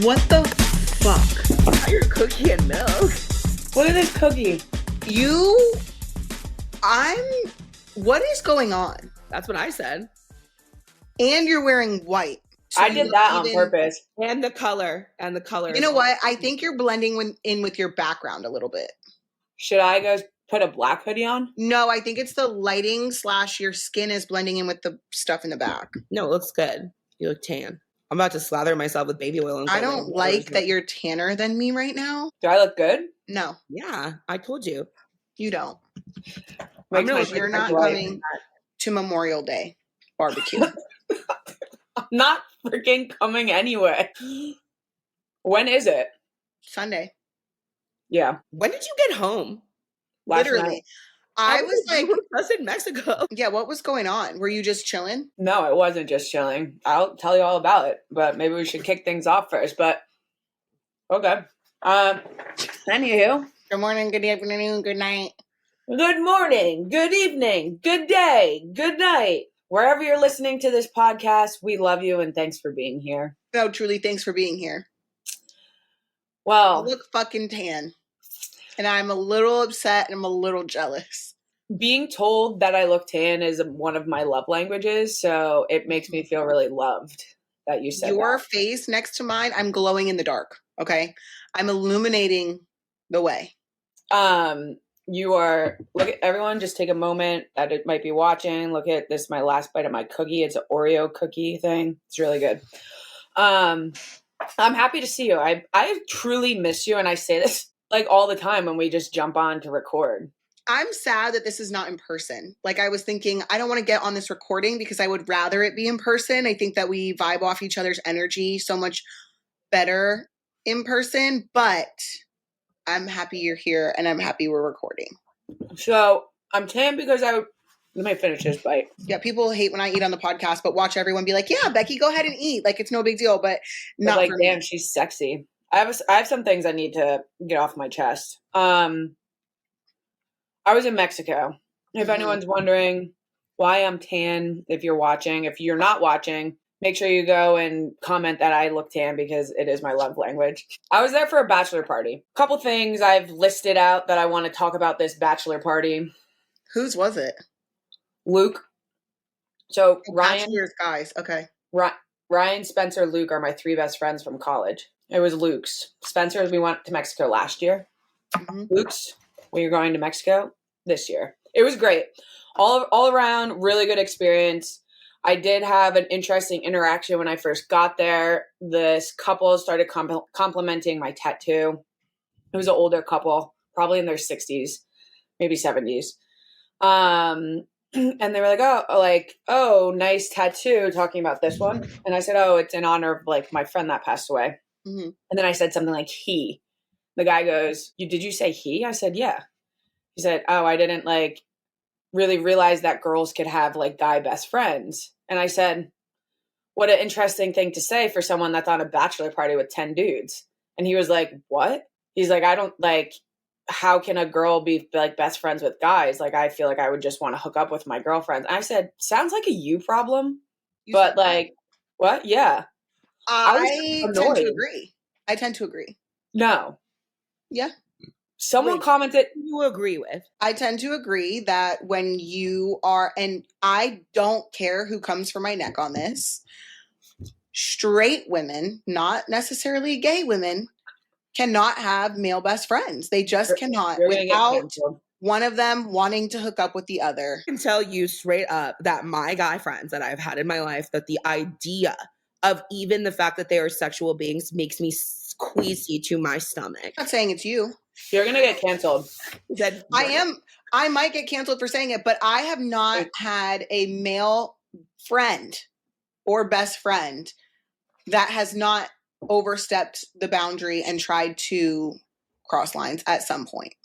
What the fuck? Your cookie and milk. What is this cookie? What is going on? That's what I said. And you're wearing white. So I did that on purpose. And the color. You know what? I think you're blending in with your background a little bit. Should I go put a black hoodie on? No, I think it's the lighting / your skin is blending in with the stuff in the back. No, it looks good. You look tan. I'm about to slather myself with baby oil. And I don't like that you're tanner than me right now. Do I look good? No. Yeah, I told you. You don't. You're not coming to Memorial Day barbecue. I'm not freaking coming anyway. When is it? Sunday. Yeah. When did you get home? Literally. Night. I was like, I was in Mexico. yeah, what was going on? Were you just chilling? No, it wasn't just chilling. I'll tell you all about it, but maybe we should kick things off first. But okay. Anywho. Good morning, good afternoon, good night. Good morning, good evening, good day, good night. Wherever you're listening to this podcast, we love you and thanks for being here. No, truly, thanks for being here. Well, I look fucking tan. And I'm a little upset and I'm a little jealous. Being told that I look tan is one of my love languages, so it makes me feel really loved that you said Your that. face next to mine, I'm glowing in the dark, okay? I'm illuminating the way. Look at everyone, just take a moment that it might be watching. Look at this, my last bite of my cookie. It's an Oreo cookie thing. It's really good. I'm happy to see you. I truly miss you, and I say this like all the time when we just jump on to record. I'm sad that this is not in person. Like I was thinking, I don't want to get on this recording because I would rather it be in person. I think that we vibe off each other's energy so much better in person, but I'm happy you're here and I'm happy we're recording. So I'm tan because let me finish this bite. Yeah, people hate when I eat on the podcast, but watch everyone be like, yeah, Becky, go ahead and eat. Like it's no big deal, but not like, for damn, me. she's sexy. I have some things I need to get off my chest. I was in Mexico. If anyone's wondering why I'm tan, if you're watching, if you're not watching, make sure you go and comment that I look tan because it is my love language. I was there for a bachelor party. A couple things I've listed out that I want to talk about this bachelor party. Whose was it? Luke. So Ryan. Bachelor's guys. Okay. Ryan, Spencer, Luke are my three best friends from college. It was Luke's. Spencer's, we went to Mexico last year. Luke's, we were going to Mexico this year. It was great. All around, really good experience. I did have an interesting interaction when I first got there. This couple started complimenting my tattoo. It was an older couple, probably in their 60s, maybe 70s. And they were like, oh, nice tattoo, talking about this one. And I said, oh, it's in honor of like my friend that passed away. And then I said something like he. The guy goes, did you say he? I said, yeah. He said, oh, I didn't like really realize that girls could have like guy best friends. And I said, what an interesting thing to say for someone that's on a bachelor party with 10 dudes. And he was like, what? He's like, I don't like, how can a girl be like best friends with guys? Like, I feel like I would just want to hook up with my girlfriends. And I said, sounds like a you problem. But like, what? Yeah. I tend to agree. I tend to agree. No. Yeah. Someone commented. You agree with? I tend to agree that when you are, and I don't care who comes for my neck on this, straight women, not necessarily gay women, cannot have male best friends. They just cannot without one of them wanting to hook up with the other. I can tell you straight up that my guy friends that I've had in my life, that the idea of even the fact that they are sexual beings makes me queasy to my stomach. I'm not saying it's you. You're going to get canceled. I might get canceled for saying it, but I have not had a male friend or best friend that has not overstepped the boundary and tried to cross lines at some point.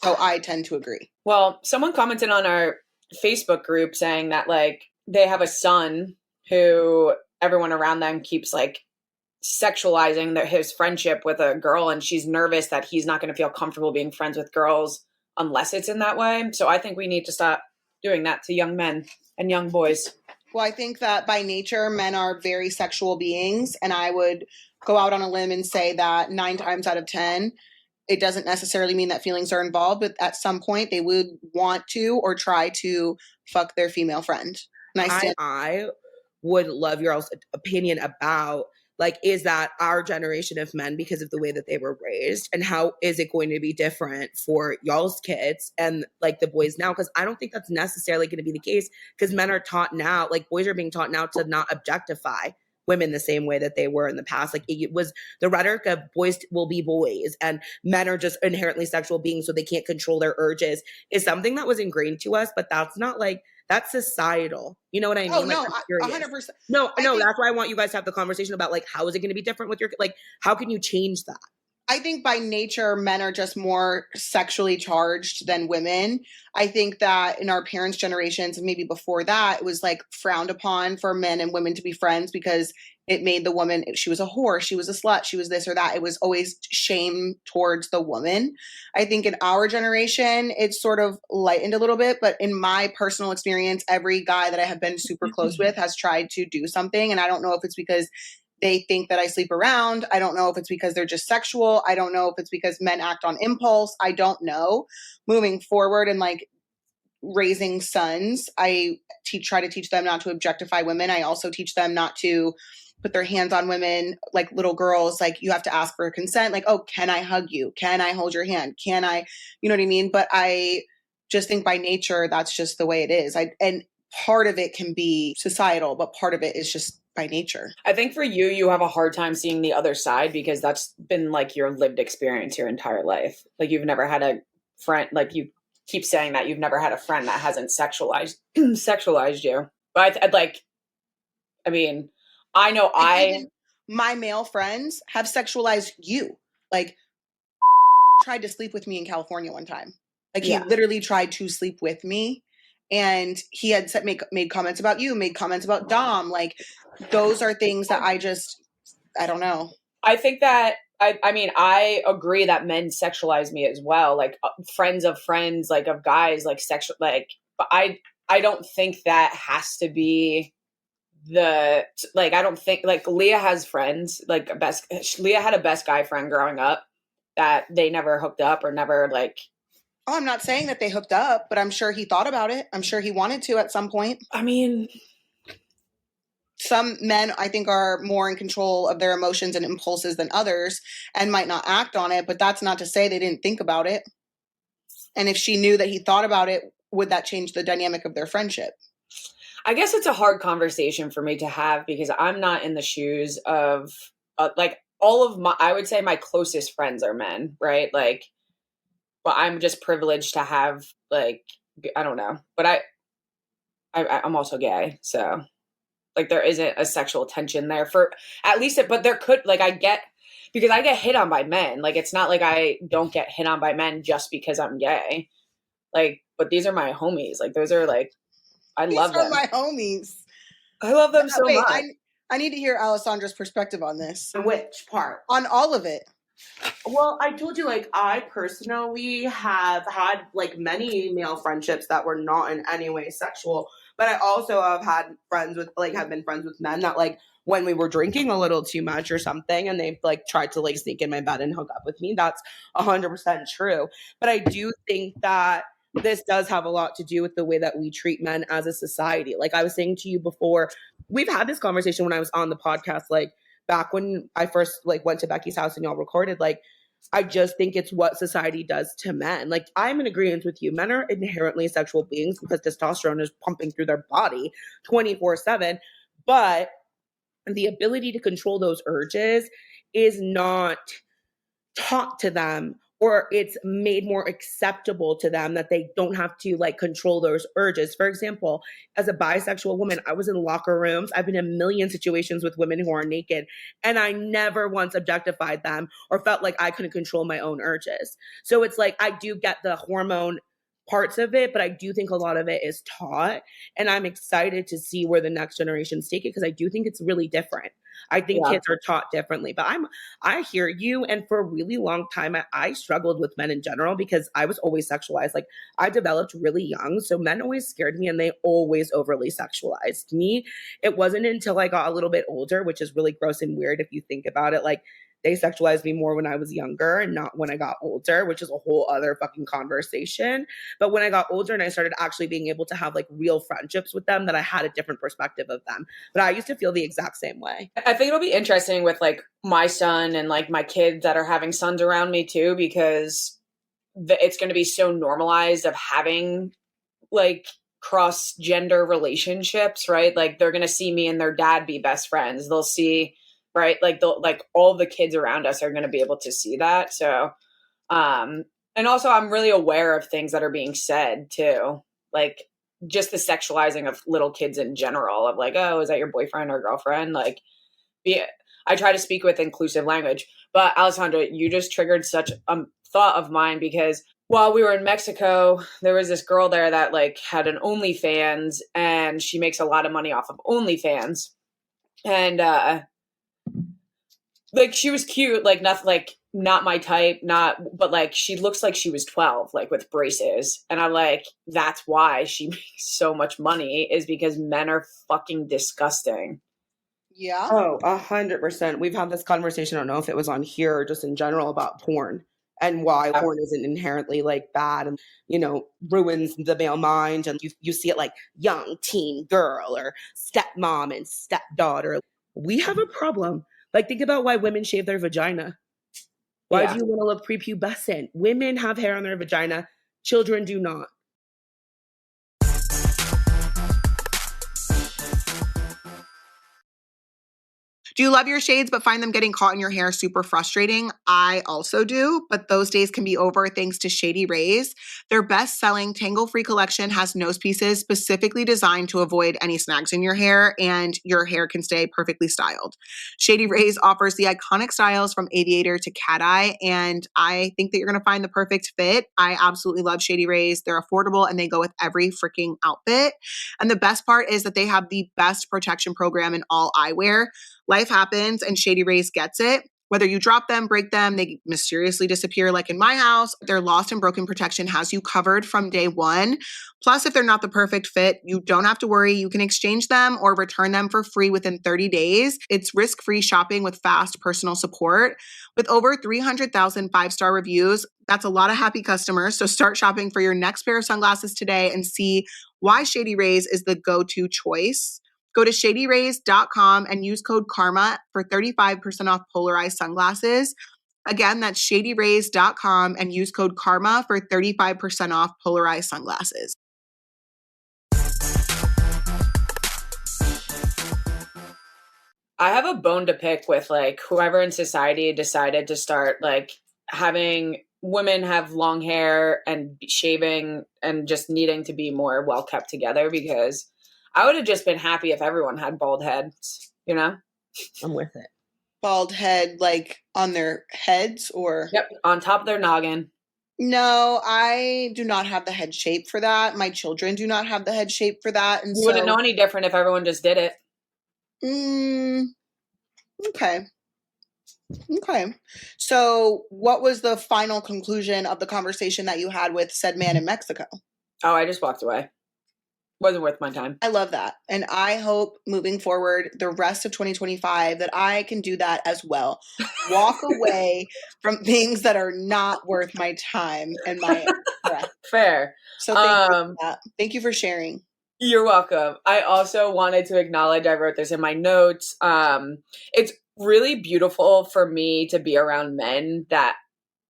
So I tend to agree. Well, someone commented on our Facebook group saying that like they have a son who everyone around them keeps like sexualizing his friendship with a girl, and she's nervous that he's not going to feel comfortable being friends with girls unless it's in that way. So I think we need to stop doing that to young men and young boys. Well, I think that by nature, men are very sexual beings, and I would go out on a limb and say that 9 times out of 10, it doesn't necessarily mean that feelings are involved, but at some point they would want to or try to fuck their female friend. I would love your opinion about, like, is that our generation of men because of the way that they were raised, and how is it going to be different for y'all's kids and like the boys now? Because I don't think that's necessarily going to be the case, because men are taught now, like boys are being taught now to not objectify women the same way that they were in the past. Like it was the rhetoric of boys will be boys and men are just inherently sexual beings, so they can't control their urges, is something that was ingrained to us, but that's not like, that's societal. You know what I mean? Oh, no, 100%. No, that's why I want you guys to have the conversation about like, how is it going to be different with your, like, how can you change that? I think by nature, men are just more sexually charged than women. I think that in our parents' generations, and maybe before that, it was like frowned upon for men and women to be friends because it made the woman, she was a whore, she was a slut, she was this or that. It was always shame towards the woman. I think in our generation, it's sort of lightened a little bit. But in my personal experience, every guy that I have been super close with has tried to do something. And I don't know if it's because they think that I sleep around. I don't know if it's because they're just sexual. I don't know if it's because men act on impulse. I don't know. Moving forward and like raising sons, I try to teach them not to objectify women. I also teach them not to put their hands on women, like little girls. Like you have to ask for consent. Like, oh, can I hug you? Can I hold your hand? Can I, you know what I mean? But I just think by nature, that's just the way it is. And part of it can be societal, but part of it is just by nature. I think for you, you have a hard time seeing the other side because that's been like your lived experience your entire life. Like you've never had a friend, like you keep saying that you've never had a friend that hasn't sexualized you. But I mean, I know my male friends have sexualized you. Like tried to sleep with me in California one time. Like he literally tried to sleep with me. And he had made comments about you, made comments about Dom. Like those are things that I don't know. I think that, I mean, I agree that men sexualize me as well. Like friends of friends, like of guys, like sexual, like, but I don't think that has to be I don't think like Leah has friends, like Leah had a best guy friend growing up that they never hooked up or never like. Oh, I'm not saying that they hooked up, but I'm sure he thought about it. I'm sure he wanted to at some point. I mean, some men, I think, are more in control of their emotions and impulses than others and might not act on it, but that's not to say they didn't think about it. And if she knew that he thought about it, would that change the dynamic of their friendship? I guess it's a hard conversation for me to have because I'm not in the shoes of like all of I would say my closest friends are men, right? Like, but I'm just privileged to have like, I don't know, but I'm also gay. So like there isn't a sexual tension there for at least but there could, like because I get hit on by men. Like, it's not like I don't get hit on by men just because I'm gay. Like, but these are my homies. Like those are like, I love them. These are my homies. I love them so much. I need to hear Alessandra's perspective on this. Which part? On all of it. Well, I told you, like, I personally have had, like, many male friendships that were not in any way sexual, but I also have had friends with, like, have been friends with men that, like, when we were drinking a little too much or something and they, like, tried to, like, sneak in my bed and hook up with me. That's 100% true. But I do think that this does have a lot to do with the way that we treat men as a society. Like I was saying to you before, we've had this conversation when I was on the podcast, like, back when I first like went to Becky's house and y'all recorded, like, I just think it's what society does to men. Like, I'm in agreement with you. Men are inherently sexual beings because testosterone is pumping through their body 24/7. But the ability to control those urges is not taught to them, or it's made more acceptable to them that they don't have to like control those urges. For example, as a bisexual woman, I was in locker rooms. I've been in a million situations with women who are naked, and I never once objectified them or felt like I couldn't control my own urges. So it's like, I do get the hormone parts of it, but I do think a lot of it is taught, and I'm excited to see where the next generations take it because I do think it's really different. I think Yeah. kids are taught differently, but I hear you. And for a really long time, I struggled with men in general because I was always sexualized. Like I developed really young. So men always scared me and they always overly sexualized me. It wasn't until I got a little bit older, which is really gross and weird if you think about it. Like they sexualized me more when I was younger and not when I got older, which is a whole other fucking conversation. But when I got older and I started actually being able to have like real friendships with them, that I had a different perspective of them. But I used to feel the exact same way. I think it'll be interesting with like my son and like my kids that are having sons around me too, because it's going to be so normalized of having like cross gender relationships, right? Like they're going to see me and their dad be best friends. They'll see, right? Like they'll, like all the kids around us are going to be able to see that. So, and also I'm really aware of things that are being said too. Like just the sexualizing of little kids in general of like, oh, is that your boyfriend or girlfriend? Like, I try to speak with inclusive language, but Alessandra, you just triggered such a thought of mine because while we were in Mexico, there was this girl there that like had an OnlyFans and she makes a lot of money off of OnlyFans. And like she was cute, like not my type, but like she looks like she was 12, like with braces. And I'm like, that's why she makes so much money, is because men are fucking disgusting. Yeah. Oh, 100%. We've had this conversation. I don't know if it was on here or just in general about porn and why porn isn't inherently like bad and, you know, ruins the male mind. And you see it like young teen girl or stepmom and stepdaughter. We have a problem. Like, think about why women shave their vagina. Why do you want to look prepubescent? Women have hair on their vagina. Children do not. Do you love your shades but find them getting caught in your hair super frustrating? I also do, but those days can be over thanks to Shady Rays. Their best-selling tangle-free collection has nose pieces specifically designed to avoid any snags in your hair, and your hair can stay perfectly styled. Shady Rays offers the iconic styles from aviator to cat eye, and I think that you're going to find the perfect fit. I absolutely love Shady Rays. They're affordable and they go with every freaking outfit. And the best part is that they have the best protection program in all eyewear. Life happens and Shady Rays gets it. Whether you drop them, break them, they mysteriously disappear like in my house, their lost and broken protection has you covered from day one. Plus, if they're not the perfect fit, you don't have to worry. You can exchange them or return them for free within 30 days. It's risk-free shopping with fast personal support. With over 300,000 five-star reviews, that's a lot of happy customers. So start shopping for your next pair of sunglasses today and see why Shady Rays is the go-to choice. Go to shadyrays.com and use code KARMA for 35% off polarized sunglasses. Again, that's shadyrays.com and use code KARMA for 35% off polarized sunglasses. I have a bone to pick with like whoever in society decided to start like having women have long hair and shaving and just needing to be more well kept together, because I would have just been happy if everyone had bald heads, you know? I'm with it. Bald head, like on their heads or? Yep, on top of their noggin. No, I do not have the head shape for that. My children do not have the head shape for that. And you wouldn't know any different if everyone just did it. Okay. Okay. So what was the final conclusion of the conversation that you had with said man in Mexico? Oh, I just walked away. Wasn't worth my time. I love that. And I hope moving forward, the rest of 2025, that I can do that as well. Walk away from things that are not worth my time and my breath. Fair. So thank you for that. Thank you for sharing. You're welcome. I also wanted to acknowledge, I wrote this in my notes. It's really beautiful for me to be around men that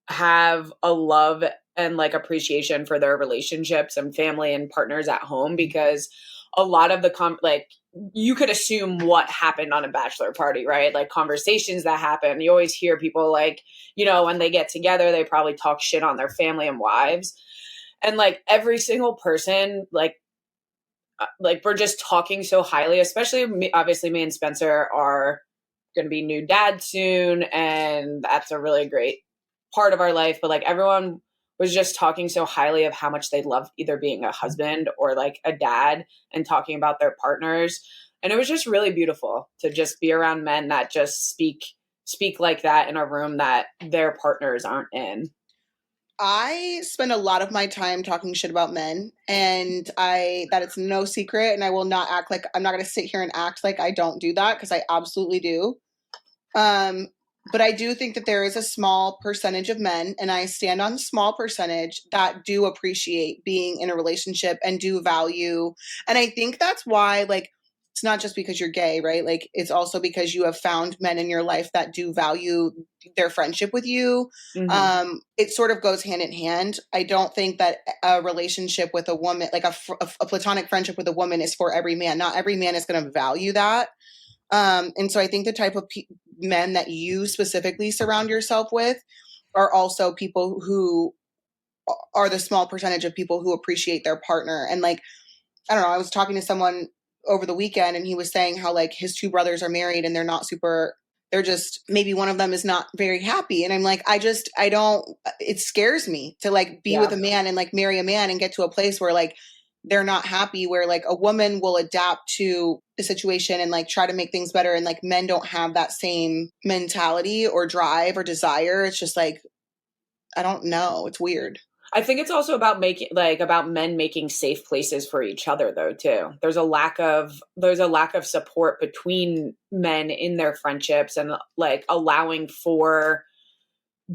have a love and like appreciation for their relationships and family and partners at home, because a lot of the like you could assume what happened on a bachelor party, right? Like conversations that happen. You always hear people like, you know, when they get together, they probably talk shit on their family and wives. And like every single person, like we're just talking so highly, especially me, obviously me and Spencer are going to be new dads soon. And that's a really great part of our life. But like everyone was just talking so highly of how much they love either being a husband or like a dad and talking about their partners. And it was just really beautiful to just be around men that just speak like that in a room that their partners aren't in. I spend a lot of my time talking shit about men, and that it's no secret, and I will not act like I'm not going to sit here and act like I don't do that, because I absolutely do. But I do think that there is a small percentage of men, and I stand on a small percentage, that do appreciate being in a relationship and do value. And I think that's why, like, it's not just because you're gay, right? Like, it's also because you have found men in your life that do value their friendship with you. Mm-hmm. It sort of goes hand in hand. I don't think that a relationship with a woman, like a platonic friendship with a woman, is for every man. Not every man is going to value that. And so I think the type of men that you specifically surround yourself with are also people who are the small percentage of people who appreciate their partner. And like, I don't know, I was talking to someone over the weekend, and he was saying how like his two brothers are married and they're just, maybe one of them is not very happy. And I'm like, it scares me to like be with a man and like marry a man and get to a place where like they're not happy, where like a woman will adapt to the situation and like try to make things better. And like men don't have that same mentality or drive or desire. It's just like, I don't know. It's weird. I think it's also about men making safe places for each other, though, too. There's a lack of support between men in their friendships, and like allowing for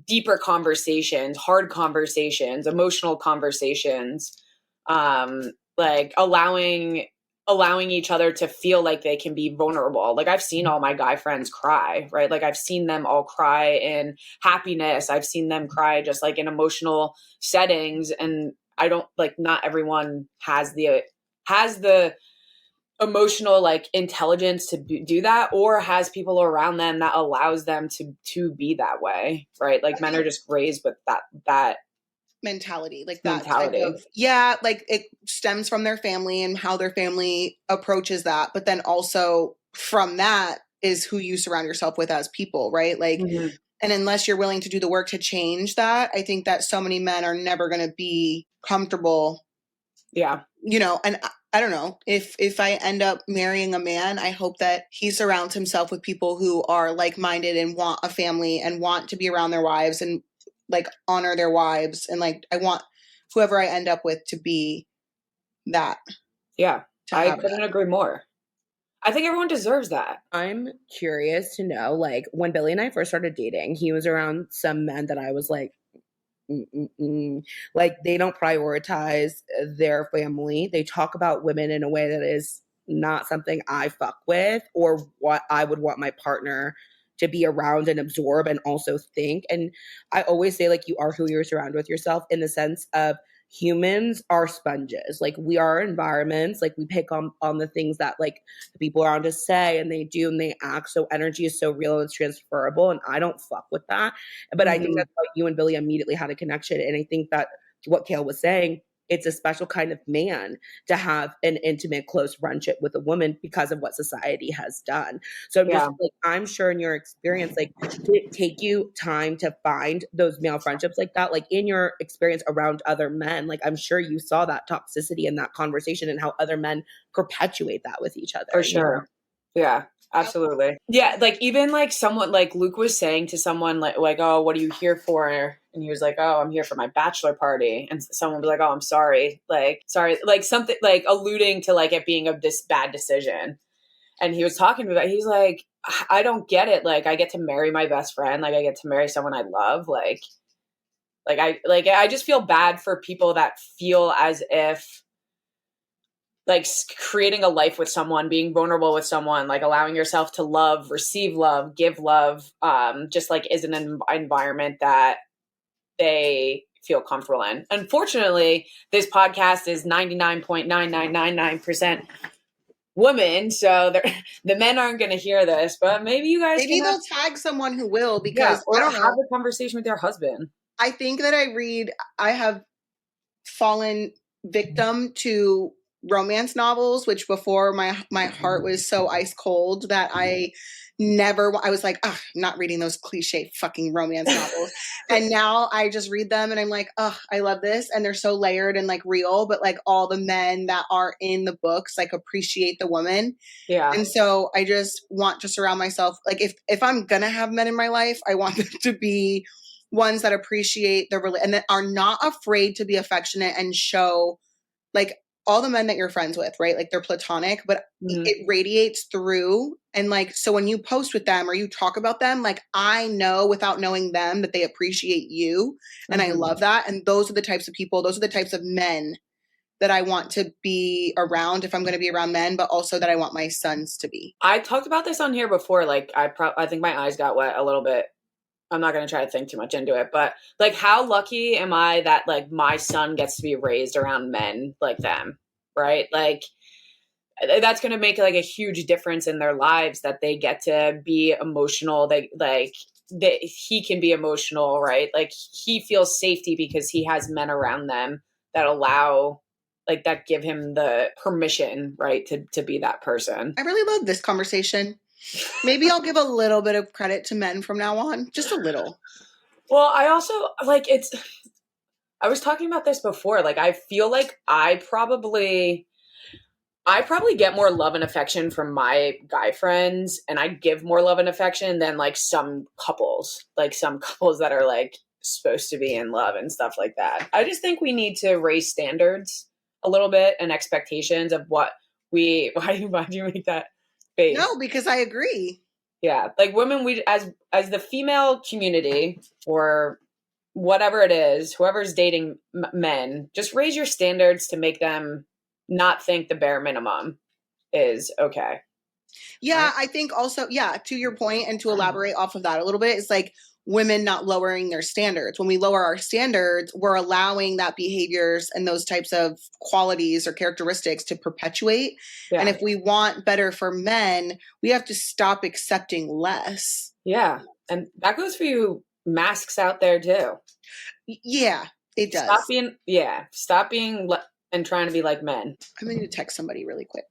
deeper conversations, hard conversations, emotional conversations, like allowing each other to feel like they can be vulnerable. Like I've seen all my guy friends cry, right? Like I've seen them all cry in happiness. I've seen them cry just like in emotional settings. And I don't like, not everyone has the emotional like intelligence to do that, or has people around them that allows them to be that way, right? Like men are just raised with that mentality, like that mentality. type of, like it stems from their family and how their family approaches that, but then also from that is who you surround yourself with as people, right? Like, and unless you're willing to do the work to change that, I think that so many men are never going to be comfortable. And I don't know, if I end up marrying a man, I hope that he surrounds himself with people who are like-minded and want a family and want to be around their wives and like honor their wives. And like, I want whoever I end up with to be that. Yeah. I couldn't agree more. I think everyone deserves that. I'm curious to know, like, when Billy and I first started dating, he was around some men that I was like, like, they don't prioritize their family. They talk about women in a way that is not something I fuck with, or what I would want my partner to be around and absorb and also think. And I always say, like, you are who you're surrounded with yourself, in the sense of humans are sponges. Like, we are environments. Like, we pick on the things that like the people around us say and they do and they act. So energy is so real and it's transferable, and I don't fuck with that. But I think that's why you and Billy immediately had a connection. And I think that what Kail was saying, it's a special kind of man to have an intimate, close friendship with a woman because of what society has done. So I'm just like, I'm sure in your experience, like, did it take you time to find those male friendships like that? Like in your experience around other men, like I'm sure you saw that toxicity in that conversation and how other men perpetuate that with each other. For sure. Yeah, absolutely. Yeah, like even like someone like Luke was saying to someone like, oh, what are you here for? And he was like, oh, I'm here for my bachelor party. And someone was like, oh, I'm sorry. Like something like alluding to like it being a bad decision. And he was talking about, he's like, I don't get it. Like I get to marry my best friend. Like I get to marry someone I love. I just feel bad for people that feel as if like creating a life with someone, being vulnerable with someone, like allowing yourself to love, receive love, give love, just like is an environment that they feel comfortable in. Unfortunately, this podcast is 99.9999% women, so the men aren't going to hear this, but maybe you guys they'll tag someone who will, because or I don't have a conversation with their husband. I think that I have fallen victim to romance novels, which before my heart was so ice cold that I I was like, I'm not reading those cliche fucking romance novels. And now I just read them and I'm like, I love this. And they're so layered and like real, but like all the men that are in the books, like appreciate the woman. Yeah. And so I just want to surround myself. Like if I'm going to have men in my life, I want them to be ones that appreciate and that are not afraid to be affectionate and show like all the men that you're friends with, right? Like they're platonic, but it radiates through. And like, so when you post with them or you talk about them, like I know without knowing them that they appreciate you. And I love that. And those are the types of people, those are the types of men that I want to be around if I'm going to be around men, but also that I want my sons to be. I talked about this on here before. Like I think my eyes got wet a little bit. I'm not going to try to think too much into it, but like how lucky am I that like my son gets to be raised around men like them, right? Like that's going to make like a huge difference in their lives, that they get to be emotional. That he can be emotional, right? Like he feels safety because he has men around them that allow, like that give him the permission, right, to be that person. I really love this conversation. Maybe I'll give a little bit of credit to men from now on, just a little. Well, I also like I was talking about this before. Like, I feel like I probably get more love and affection from my guy friends, and I give more love and affection than like some couples that are like supposed to be in love and stuff like that. I just think we need to raise standards a little bit and expectations of what why do you make that face? No, because I agree. Yeah. Like women, we, as the female community or whatever it is, whoever's dating men, just raise your standards to make them not think the bare minimum is okay. Yeah, right? I think also, to your point and to elaborate off of that a little bit, it's like women not lowering their standards. When we lower our standards, we're allowing that behaviors and those types of qualities or characteristics to perpetuate. Yeah. And if we want better for men, we have to stop accepting less. Yeah. And that goes for you masks out there too. Yeah, it does. Stop being and trying to be like men. I'm going to text somebody really quick.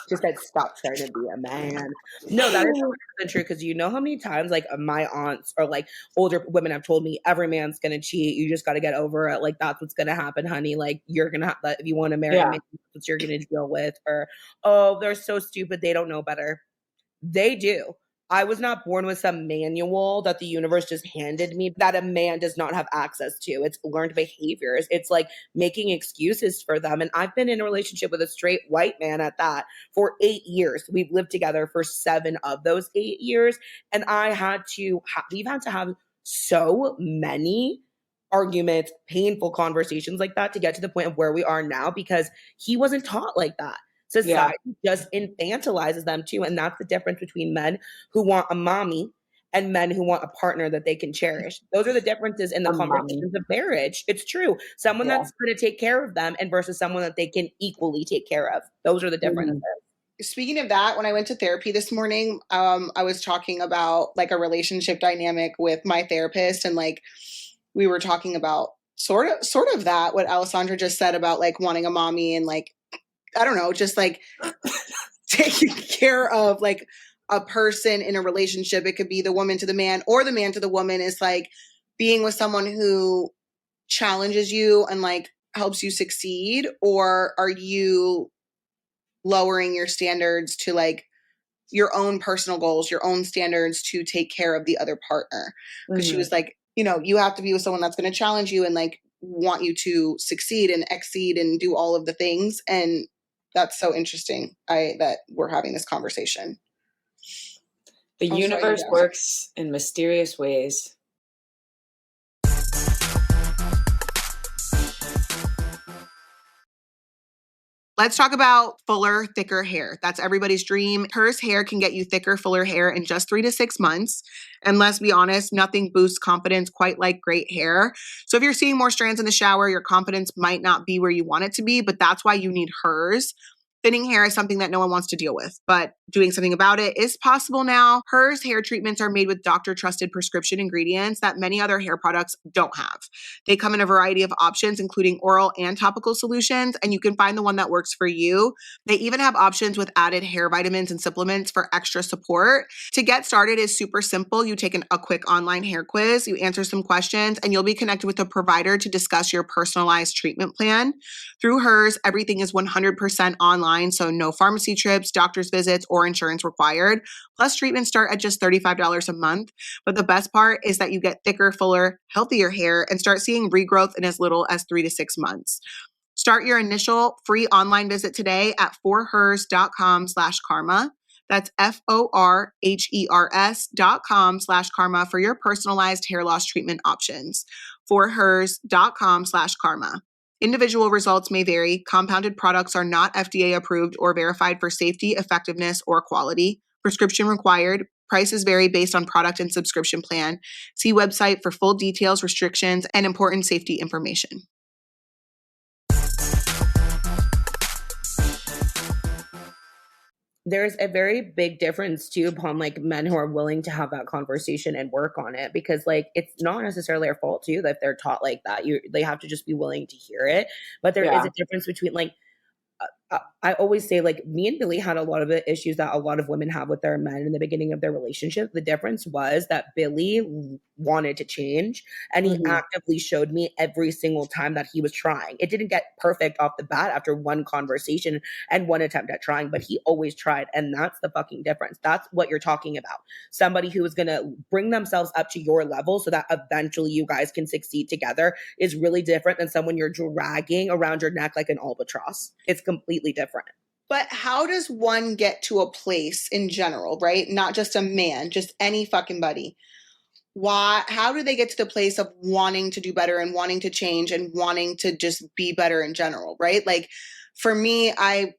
Just said, stop trying to be a man. No, that is 100% true, because you know how many times like my aunts or like older women have told me every man's gonna cheat. You just got to get over it. Like that's what's gonna happen, honey. Like you're gonna have that if you want to marry a man, that's what you're gonna deal with. Or they're so stupid, they don't know better. They do. I was not born with some manual that the universe just handed me that a man does not have access to. It's learned behaviors. It's like making excuses for them. And I've been in a relationship with a straight white man at that for 8 years. We've lived together for 7 of those 8 years. And we've had to have so many arguments, painful conversations like that to get to the point of where we are now, because he wasn't taught like that. Society just infantilizes them too. And that's the difference between men who want a mommy and men who want a partner that they can cherish. Those are the differences in the conversations of marriage. It's true. Someone that's going to take care of them and versus someone that they can equally take care of. Those are the differences. Speaking of that, when I went to therapy this morning, I was talking about like a relationship dynamic with my therapist. And like, we were talking about sort of that, what Alessandra just said about like wanting a mommy and like, I don't know, just like taking care of like a person in a relationship. It could be the woman to the man or the man to the woman. Is like being with someone who challenges you and like helps you succeed, or are you lowering your standards to like your own personal goals, your own standards to take care of the other partner? Because she was like, you have to be with someone that's going to challenge you and like want you to succeed and exceed and do all of the things. And that's so interesting that we're having this conversation. The universe works in mysterious ways. Let's talk about fuller, thicker hair. That's everybody's dream. Hers hair can get you thicker, fuller hair in just 3 to 6 months. And let's be honest, nothing boosts confidence quite like great hair. So if you're seeing more strands in the shower, your confidence might not be where you want it to be, but that's why you need hers. Thinning hair is something that no one wants to deal with, but doing something about it is possible now. Hers hair treatments are made with doctor-trusted prescription ingredients that many other hair products don't have. They come in a variety of options, including oral and topical solutions, and you can find the one that works for you. They even have options with added hair vitamins and supplements for extra support. To get started is super simple. You take a quick online hair quiz, you answer some questions, and you'll be connected with a provider to discuss your personalized treatment plan. Through Hers, everything is 100% online, so no pharmacy trips, doctor's visits, or insurance required. Plus, treatments start at just $35 a month. But the best part is that you get thicker, fuller, healthier hair and start seeing regrowth in as little as 3 to 6 months. Start your initial free online visit today at forhers.com/karma. That's FORHERS.com/karma for your personalized hair loss treatment options. Forhers.com/karma. Individual results may vary. Compounded products are not FDA approved or verified for safety, effectiveness, or quality. Prescription required. Prices vary based on product and subscription plan. See website for full details, restrictions, and important safety information. There's a very big difference too upon like men who are willing to have that conversation and work on it, because like it's not necessarily their fault too that they're taught like that. They have to just be willing to hear it. But there is a difference between like I always say, like, me and Billy had a lot of the issues that a lot of women have with their men in the beginning of their relationship. The difference was that Billy wanted to change, and he actively showed me every single time that he was trying. It didn't get perfect off the bat after one conversation and one attempt at trying, but he always tried. And that's the fucking difference. That's what you're talking about. Somebody who is going to bring themselves up to your level so that eventually you guys can succeed together is really different than someone you're dragging around your neck like an albatross. It's completely different. But how does one get to a place in general, right? Not just a man, just any fucking buddy. How do they get to the place of wanting to do better and wanting to change and wanting to just be better in general, right? Like for me, I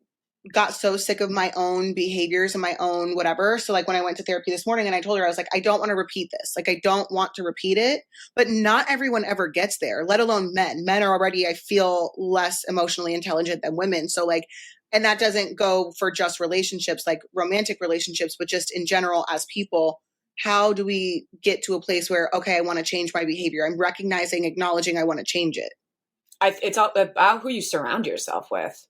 got so sick of my own behaviors and my own whatever. So like when I went to therapy this morning and I told her, I was like, I don't want to repeat this. Like, I don't want to repeat it, but not everyone ever gets there, let alone men. Men are already, I feel, less emotionally intelligent than women. So like, and that doesn't go for just relationships, like romantic relationships, but just in general as people. How do we get to a place where, okay, I want to change my behavior? I'm recognizing, acknowledging I want to change it. It's all about who you surround yourself with.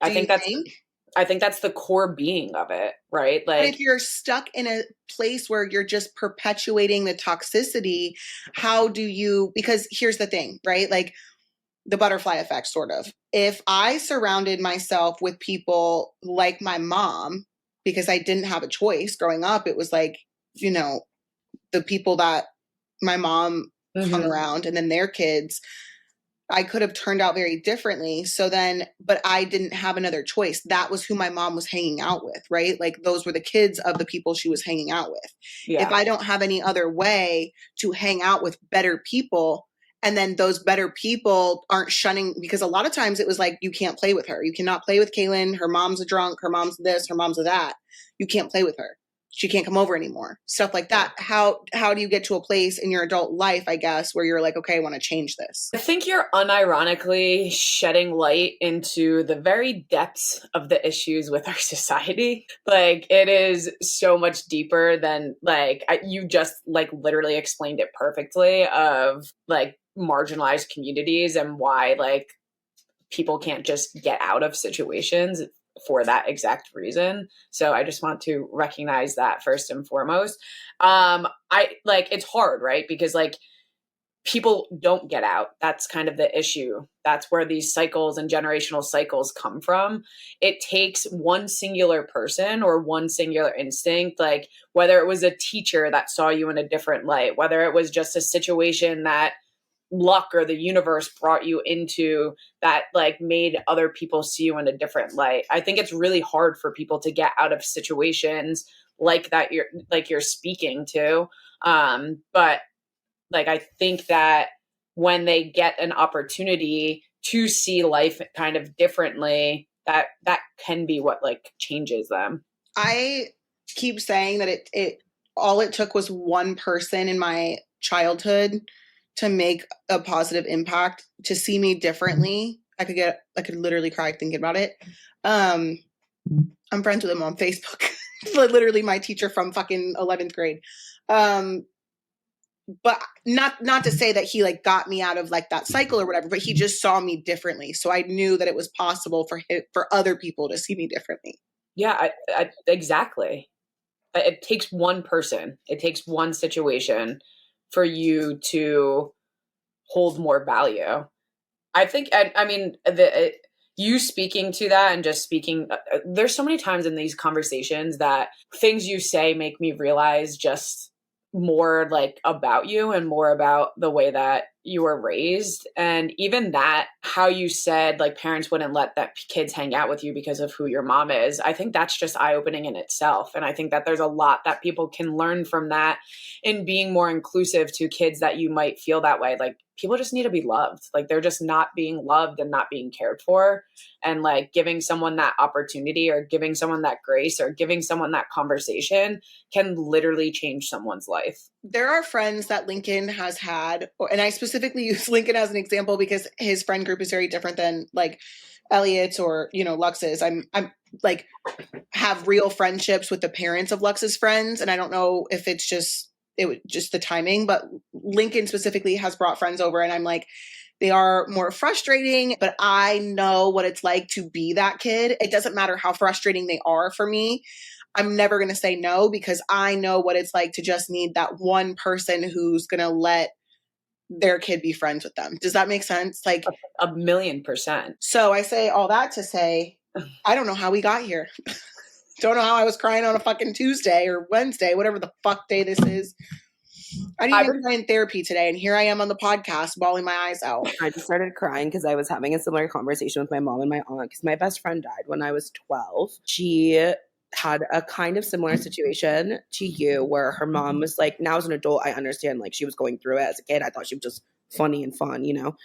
I think that's the core being of it, right? Like, but if you're stuck in a place where you're just perpetuating the toxicity, how do you, because here's the thing, right? Like the butterfly effect, sort of. If I surrounded myself with people like my mom, because I didn't have a choice growing up, it was like, you know, the people that my mom hung around and then their kids, I could have turned out very differently. So then, but I didn't have another choice. That was who my mom was hanging out with, right? Like those were the kids of the people she was hanging out with. Yeah. If I don't have any other way to hang out with better people, and then those better people aren't shunning, because a lot of times it was like, you can't play with her. You cannot play with Kaylin. Her mom's a drunk. Her mom's this. Her mom's a that. You can't play with her. She can't come over anymore. Stuff like that. How do you get to a place in your adult life, I guess, where you're like, okay, I want to change this? I think you're unironically shedding light into the very depths of the issues with our society. Like, it is so much deeper than, like, you just, like, literally explained it perfectly, of, like, marginalized communities and why, like, people can't just get out of situations for that exact reason. So I just want to recognize that first and foremost. It's hard, right? Because like people don't get out. That's kind of the issue. That's where these cycles and generational cycles come from. It takes one singular person or one singular instinct, like whether it was a teacher that saw you in a different light, whether it was just a situation that luck or the universe brought you into that, like, made other people see you in a different light. I think it's really hard for people to get out of situations like that you're speaking to. But like, I think that when they get an opportunity to see life kind of differently, that can be what like changes them. I keep saying that it all it took was one person in my childhood to make a positive impact, to see me differently. I could literally cry thinking about it. I'm friends with him on Facebook. Literally my teacher from fucking 11th grade. But not to say that he like got me out of like that cycle or whatever, but he just saw me differently. So I knew that it was possible for other people to see me differently. Yeah, exactly. It takes one person. It takes one situation for you to hold more value. I think, I mean, you speaking to that and just speaking, there's so many times in these conversations that things you say make me realize just more like about you and more about the way that you were raised. And even that, how you said like parents wouldn't let that kids hang out with you because of who your mom is. I think that's just eye-opening in itself. And I think that there's a lot that people can learn from that in being more inclusive to kids that you might feel that way. Like people just need to be loved. Like they're just not being loved and not being cared for. And like giving someone that opportunity or giving someone that grace or giving someone that conversation can literally change someone's life. There are friends that Lincoln has had, and I specifically use Lincoln as an example because his friend group is very different than like Elliot's or, you know, Lux's. I'm like have real friendships with the parents of Lux's friends. And I don't know if it's just the timing, but Lincoln specifically has brought friends over and I'm like, they are more frustrating, but I know what it's like to be that kid. It doesn't matter how frustrating they are for me. I'm never going to say no because I know what it's like to just need that one person who's going to let their kid be friends with them. Does that make sense? Like 1,000,000%. So I say all that to say, I don't know how we got here. Don't know how I was crying on a fucking Tuesday or Wednesday, whatever the fuck day this is. I didn't even cry in therapy today, and here I am on the podcast bawling my eyes out. I just started crying because I was having a similar conversation with my mom and my aunt because my best friend died when I was 12. She had a kind of similar situation to you where her mom was like, now as an adult, I understand, like she was going through it. As a kid, I thought she was just funny and fun, you know?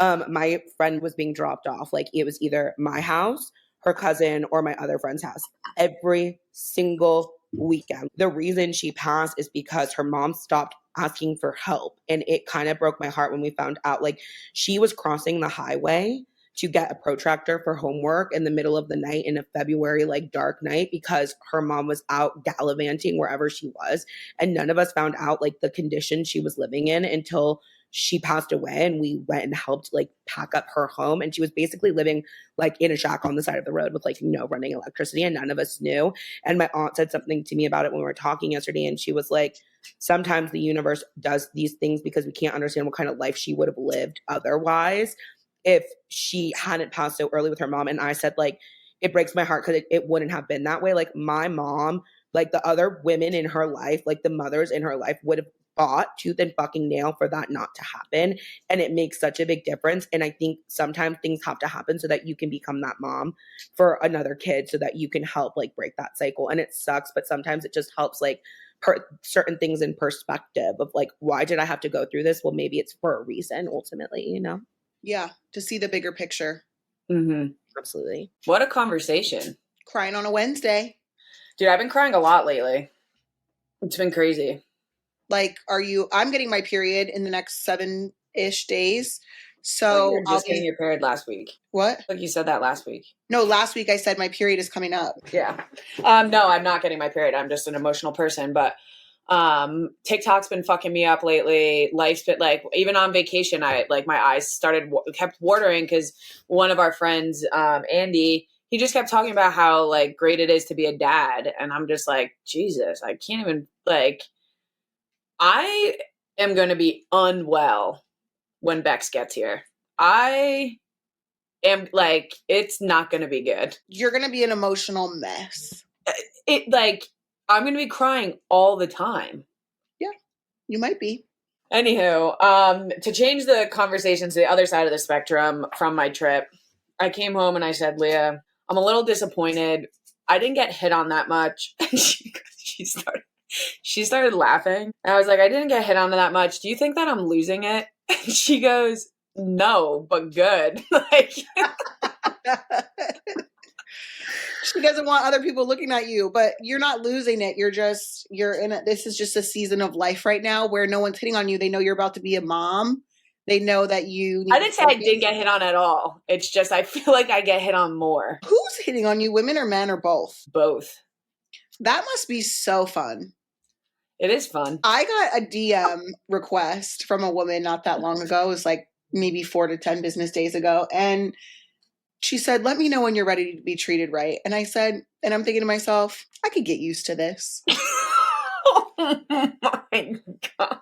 My friend was being dropped off. Like it was either my house, her cousin, or my other friend's house every single weekend. The reason she passed is because her mom stopped asking for help. And it kind of broke my heart when we found out like she was crossing the highway to get a protractor for homework in the middle of the night in a February like dark night because her mom was out gallivanting wherever she was. And none of us found out like the condition she was living in until she passed away, and we went and helped like pack up her home. And she was basically living like in a shack on the side of the road with like, you know, running electricity, and none of us knew. And my aunt said something to me about it when we were talking yesterday. And she was like, sometimes the universe does these things because we can't understand what kind of life she would have lived otherwise if she hadn't passed so early with her mom. And I said, like, it breaks my heart because it wouldn't have been that way. Like my mom, like the other women in her life, like the mothers in her life would have fought tooth and fucking nail for that not to happen. And it makes such a big difference. And I think sometimes things have to happen so that you can become that mom for another kid so that you can help like break that cycle. And it sucks, but sometimes it just helps like certain things in perspective of like, why did I have to go through this? Well, maybe it's for a reason ultimately, you know? Yeah, to see the bigger picture. Mm-hmm. Absolutely. What a conversation. Crying on a Wednesday. Dude, I've been crying a lot lately. It's been crazy. Like, I'm getting my period in the next 7-ish days. So you were just getting your period last week. What? Like you said that last week. No, last week I said my period is coming up. Yeah. No, I'm not getting my period. I'm just an emotional person. But TikTok's been fucking me up lately. Life's been like, even on vacation, I like my eyes kept watering because one of our friends, Andy, he just kept talking about how like great it is to be a dad. And I'm just like, Jesus, I can't even like, I am going to be unwell when Bex gets here. I am like, it's not going to be good. You're going to be an emotional mess. I'm going to be crying all the time. Yeah, you might be. Anywho, to change the conversation to the other side of the spectrum from my trip, I came home and I said, Leah, I'm a little disappointed. I didn't get hit on that much. She started laughing. And I was like, I didn't get hit on that much. Do you think that I'm losing it? And she goes, no, but good. Like, she doesn't want other people looking at you, but you're not losing it. You're in it. This is just a season of life right now where no one's hitting on you. They know you're about to be a mom. They know that you need I didn't to say I focus. didn't get hit on at all. It's just I feel like I get hit on more. Who's hitting on you, women or men or both? Both. That must be so fun. It is fun. I got a DM request from a woman not that long ago. It was like maybe 4 to 10 business days ago. And she said, let me know when you're ready to be treated right. And I said, and I'm thinking to myself, I could get used to this. Oh my God.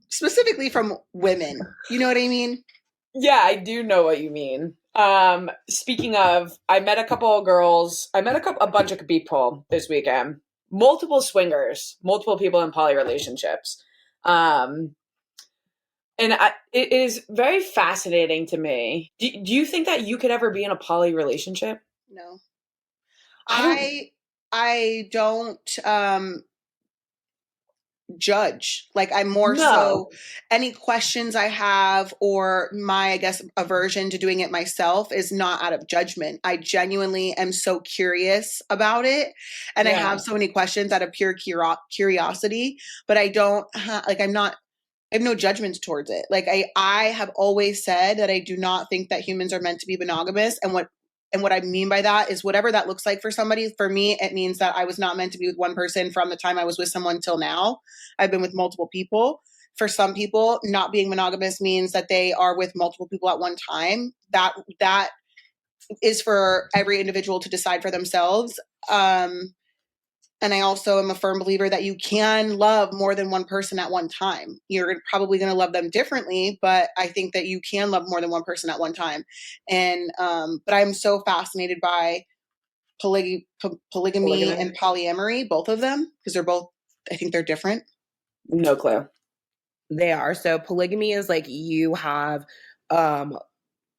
Specifically from women. You know what I mean? Yeah, I do know what you mean. Speaking of, I met a couple of girls. I met a bunch of people this weekend. Multiple swingers, multiple people in poly relationships. It is very fascinating to me. Do you think that you could ever be in a poly relationship? No. I don't judge. Like I'm more so any questions I have or my, I guess, aversion to doing it myself is not out of judgment. I genuinely am so curious about it. And I have so many questions out of pure curiosity, but I don't I have no judgments towards it. Like I have always said that I do not think that humans are meant to be monogamous. And what I mean by that is whatever that looks like for somebody, for me, it means that I was not meant to be with one person from the time I was with someone till now. I've been with multiple people. For some people, not being monogamous means that they are with multiple people at one time. That is for every individual to decide for themselves. And I also am a firm believer that you can love more than one person at one time. You're probably going to love them differently, but I think that you can love more than one person at one time. And, but I'm so fascinated by polygamy and polyamory, both of them, because they're both, I think they're different. No clue. They are. So polygamy is like you have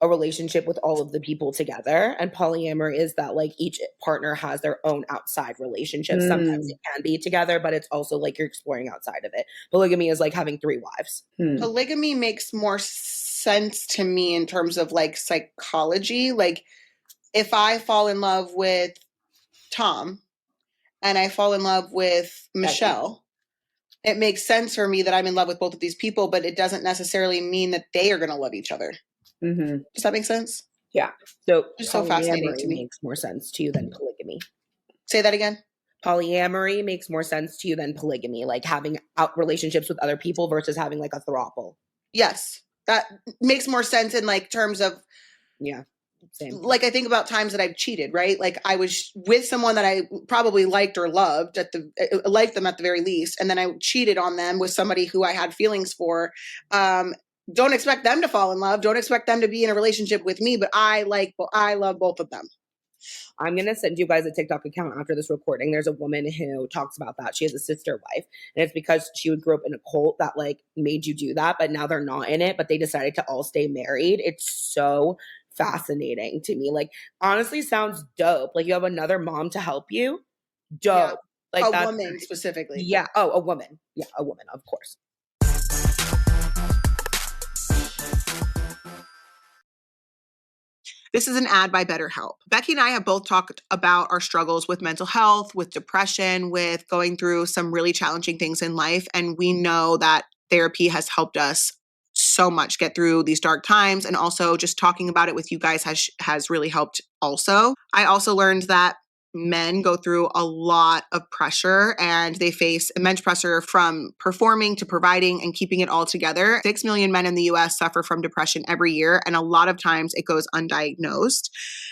a relationship with all of the people together, and polyamory is that like each partner has their own outside relationship. Sometimes it can be together, but it's also like you're exploring outside of it. Polygamy is like having 3 wives. Polygamy makes more sense to me in terms of like psychology. Like if I fall in love with Tom and I fall in love with Michelle, it makes sense for me that I'm in love with both of these people, but it doesn't necessarily mean that they are going to love each other. Mm-hmm. Does that make sense? Yeah. So it's so fascinating to me. Makes more sense to you than polygamy. Say that again. Polyamory makes more sense to you than polygamy, like having out relationships with other people versus having like a throuple. Yes, that makes more sense in like terms of same. Like I think about times that I've cheated, right? Like I was with someone that I probably liked or loved liked them at the very least, and then I cheated on them with somebody who I had feelings for. Don't expect them to fall in love. Don't expect them to be in a relationship with me, but I love both of them. I'm going to send you guys a TikTok account after this recording. There's a woman who talks about that. She has a sister wife, and it's because she grew up in a cult that like made you do that, but now they're not in it, but they decided to all stay married. It's so fascinating to me. Like honestly sounds dope. Like you have another mom to help you. Dope. Yeah. Like a woman specifically. Yeah. Oh, a woman. Yeah, a woman, of course. This is an ad by BetterHelp. Becky and I have both talked about our struggles with mental health, with depression, with going through some really challenging things in life. And we know that therapy has helped us so much get through these dark times. And also just talking about it with you guys has really helped also. I also learned that men go through a lot of pressure and they face immense pressure from performing to providing and keeping it all together. 6 million men in the US suffer from depression every year, and a lot of times it goes undiagnosed.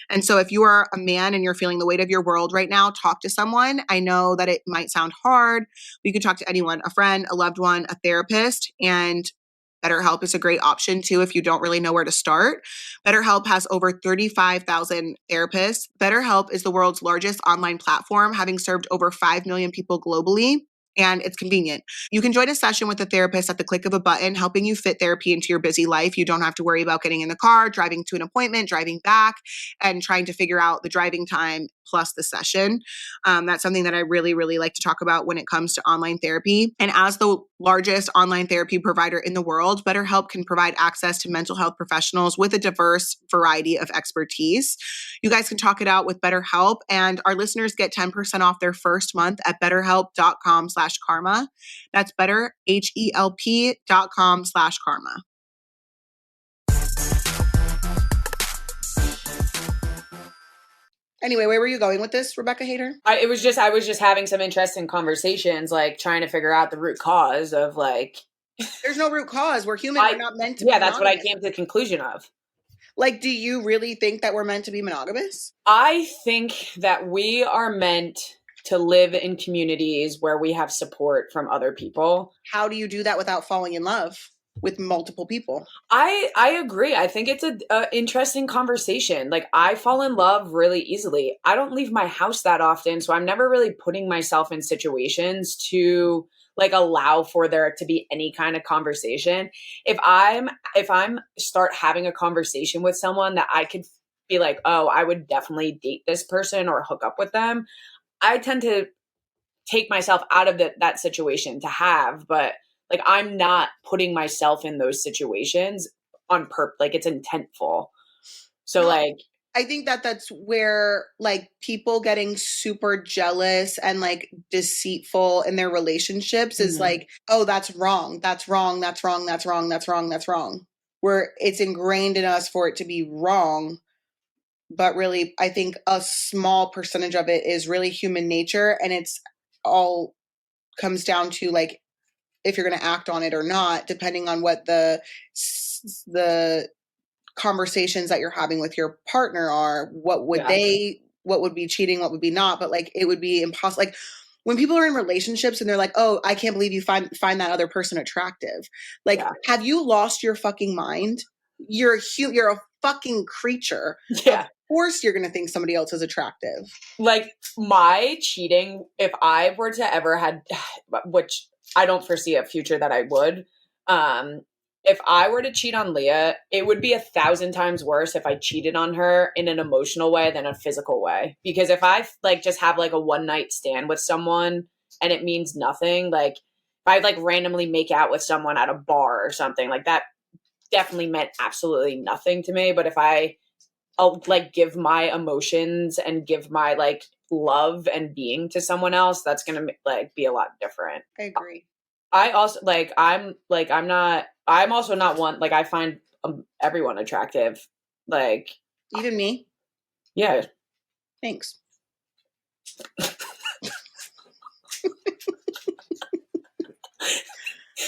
And so if you are a man and you're feeling the weight of your world right now, talk to someone. I know that it might sound hard, but you can talk to anyone, a friend, a loved one, a therapist, and BetterHelp is a great option too if you don't really know where to start. BetterHelp has over 35,000 therapists. BetterHelp is the world's largest online platform, having served over 5 million people globally, and it's convenient. You can join a session with a therapist at the click of a button, helping you fit therapy into your busy life. You don't have to worry about getting in the car, driving to an appointment, driving back, and trying to figure out the driving time plus the session. That's something that I really, really like to talk about when it comes to online therapy. And as the largest online therapy provider in the world, BetterHelp can provide access to mental health professionals with a diverse variety of expertise. You guys can talk it out with BetterHelp, and our listeners get 10% off their first month at betterhelp.com/karma. That's betterhelp.com/karma. Anyway, where were you going with this, Rebecca Hayter? I was just having some interesting conversations, like trying to figure out the root cause of like. There's no root cause. We're human. We're not meant to be Yeah, that's what I monogamous. came to the conclusion of. Like, do you really think that we're meant to be monogamous? I think that we are meant to live in communities where we have support from other people. How do you do that without falling in love with multiple people? I agree. I think it's a interesting conversation. Like, I fall in love really easily. I don't leave my house that often, so I'm never really putting myself in situations to like allow for there to be any kind of conversation. If I'm start having a conversation with someone that I could be like, oh, I would definitely date this person or hook up with them, I tend to take myself out of that situation to have, but like I'm not putting myself in those situations on purpose. Like it's intentful. So No, like, I think that that's where like people getting super jealous and like deceitful in their relationships is like, oh, that's wrong. That's wrong. That's wrong. That's wrong. That's wrong. That's wrong. Where it's ingrained in us for it to be wrong. But really, I think a small percentage of it is really human nature. And it's all comes down to like, if you're going to act on it or not, depending on what the conversations that you're having with your partner are. What would what would be cheating, what would be not, but like it would be impossible. Like when people are in relationships and they're like, oh, I can't believe you find that other person attractive. Like, have you lost your fucking mind? You're a fucking creature. Yeah. Of course you're going to think somebody else is attractive. Like my cheating, if I were to ever had, which I don't foresee a future that I would, if I were to cheat on Leah, it would be 1,000 times worse if I cheated on her in an emotional way than a physical way. Because if I like just have like a one night stand with someone and it means nothing, like if I like randomly make out with someone at a bar or something, like that definitely meant absolutely nothing to me. But if I'll like give my emotions and give my like love and being to someone else, that's going to like be a lot different. I agree. I also like, I'm also not one, like I find everyone attractive. Like. Even me? Yeah. Thanks.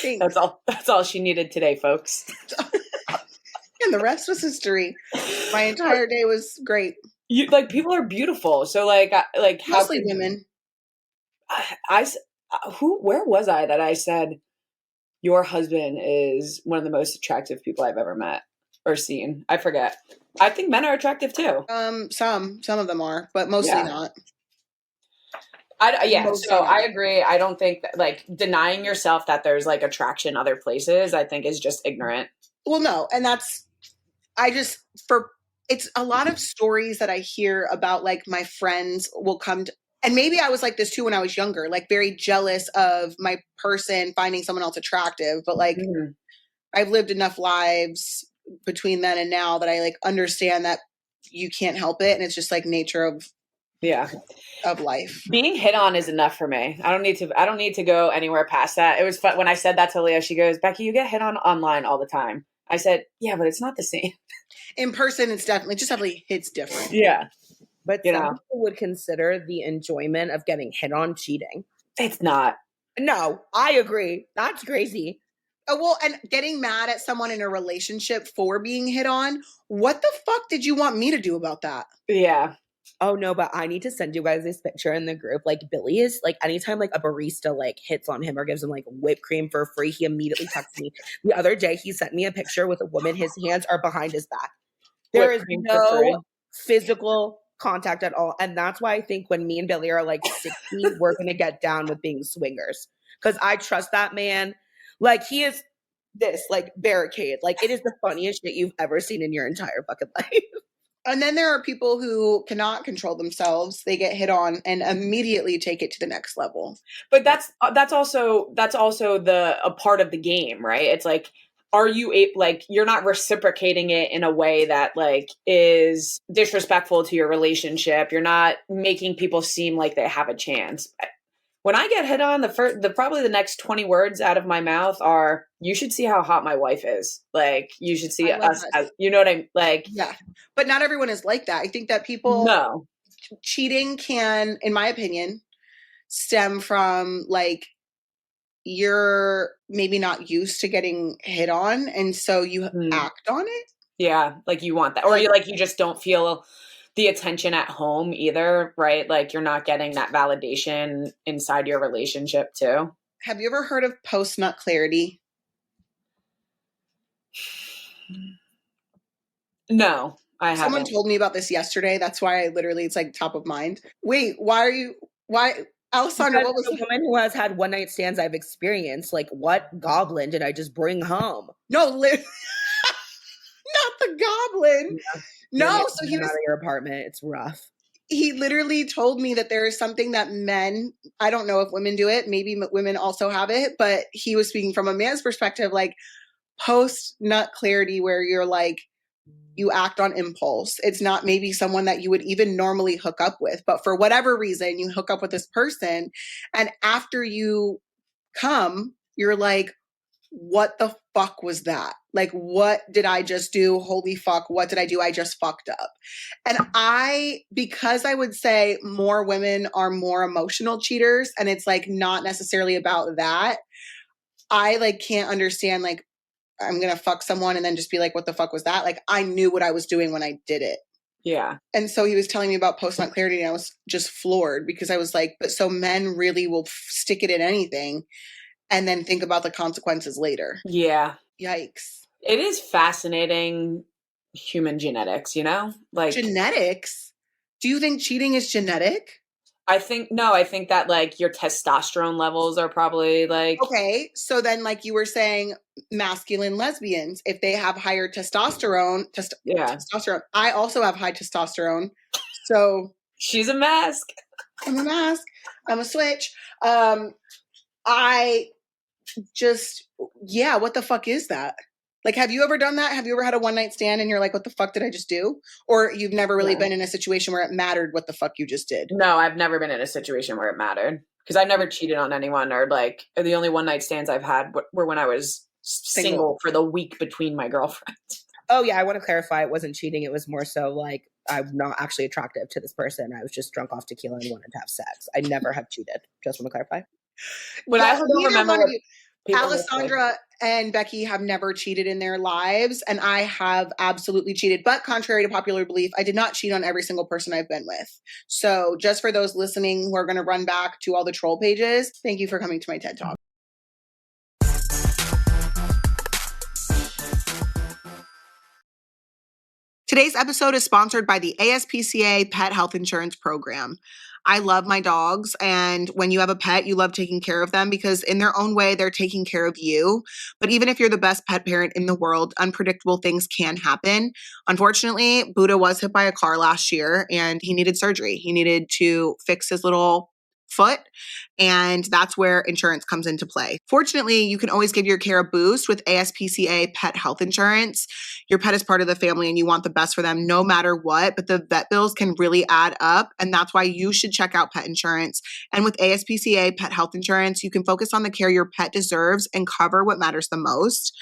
Thanks. That's all she needed today, folks. And the rest was history. My entire day was great. You like people are beautiful. So like mostly women. Where was I that I said your husband is one of the most attractive people I've ever met or seen? I forget. I think men are attractive too. Some of them are, but mostly not. So I agree. I don't think that like denying yourself that there's like attraction other places, I think is just ignorant. Well, no. And it's a lot of stories that I hear about like my friends will come to, and maybe I was like this too when I was younger, like very jealous of my person finding someone else attractive. But like I've lived enough lives between then and now that I like understand that you can't help it. And it's just like nature of life. Being hit on is enough for me. I don't need to go anywhere past that. It was fun when I said that to Leah. She goes, Becky, you get hit on online all the time. I said, yeah, but it's not the same. In person, it's definitely hits different. Yeah. But some people would consider the enjoyment of getting hit on cheating. It's not. No, I agree. That's crazy. Oh, well, and getting mad at someone in a relationship for being hit on, what the fuck did you want me to do about that? Yeah. Oh no, but I need to send you guys this picture in the group. Like Billy is like anytime like a barista like hits on him or gives him like whipped cream for free, he immediately texts me. The other day he sent me a picture with a woman, his hands are behind his back. There is no physical contact at all. And that's why I think when me and Billy are like 60, we're gonna get down with being swingers. Because I trust that man. Like he is this like barricade. Like it is the funniest shit you've ever seen in your entire fucking life. And then there are people who cannot control themselves. They get hit on and immediately take it to the next level. But that's also a part of the game, right? It's like, are you like, you're not reciprocating it in a way that like is disrespectful to your relationship. You're not making people seem like they have a chance. When I get hit on, probably the next 20 words out of my mouth are, "You should see how hot my wife is." Like, you should see us as, you know what I'm like? Yeah. But not everyone is like that. I think that people cheating can, in my opinion, stem from like, you're maybe not used to getting hit on, and so you act on it. Yeah, like you want that, or you just don't feel the attention at home either, right? Like you're not getting that validation inside your relationship too. Have you ever heard of post-nut clarity? No, I haven't. Someone told me about this yesterday. That's why it's like top of mind. Wait, why, Alessandra, what was the woman who has had one night stands I've experienced? Like, what goblin did I just bring home? No, not the goblin. Yeah. No, so he was out of your apartment. It's rough. He literally told me that there is something that men, I don't know if women do it, maybe women also have it, but he was speaking from a man's perspective, like post-nut clarity, where you're like, you act on impulse. It's not maybe someone that you would even normally hook up with, but for whatever reason, you hook up with this person, and after you come, you're like, what the fuck was that? Like, what did I just do? Holy fuck, what did I do? I just fucked up. And because I would say more women are more emotional cheaters, and it's like not necessarily about that, I like can't understand, like, I'm going to fuck someone and then just be like, what the fuck was that? Like, I knew what I was doing when I did it. Yeah. And so he was telling me about post-nut clarity, and I was just floored, because I was like, but so men really will stick it in anything and then think about the consequences later. Yeah. Yikes. It is fascinating, human genetics, you know? Like, genetics? Do you think cheating is genetic? I think that like your testosterone levels are probably like, okay, so then like you were saying, masculine lesbians, if they have higher testosterone, testosterone. I also have high testosterone. So she's a mask. I'm a mask. I'm a switch. What the fuck is that? Like, have you ever done that? Have you ever had a one night stand and you're like, what the fuck did I just do? Or you've never really been in a situation where it mattered what the fuck you just did? No, I've never been in a situation where it mattered, because I've never cheated on anyone, or like the only one night stands I've had were when I was single for the week between my girlfriends. Oh yeah, I want to clarify. It wasn't cheating. It was more so like, I'm not actually attractive to this person. I was just drunk off tequila and wanted to have sex. I never have cheated. Just want to clarify. But I don't remember what Alessandra and Becky have never cheated in their lives, and I have absolutely cheated. But contrary to popular belief, I did not cheat on every single person I've been with. So just for those listening who are going to run back to all the troll pages, thank you for coming to my TED Talk. Today's episode is sponsored by the ASPCA Pet Health Insurance Program. I love my dogs, and when you have a pet, you love taking care of them, because in their own way, they're taking care of you. But even if you're the best pet parent in the world, unpredictable things can happen. Unfortunately, Buddha was hit by a car last year, and he needed surgery. He needed to fix his little foot, and that's where insurance comes into play. Fortunately, you can always give your care a boost with ASPCA Pet Health Insurance. Your pet is part of the family and you want the best for them no matter what, but the vet bills can really add up, and that's why you should check out pet insurance. And with ASPCA Pet Health Insurance, you can focus on the care your pet deserves and cover what matters the most.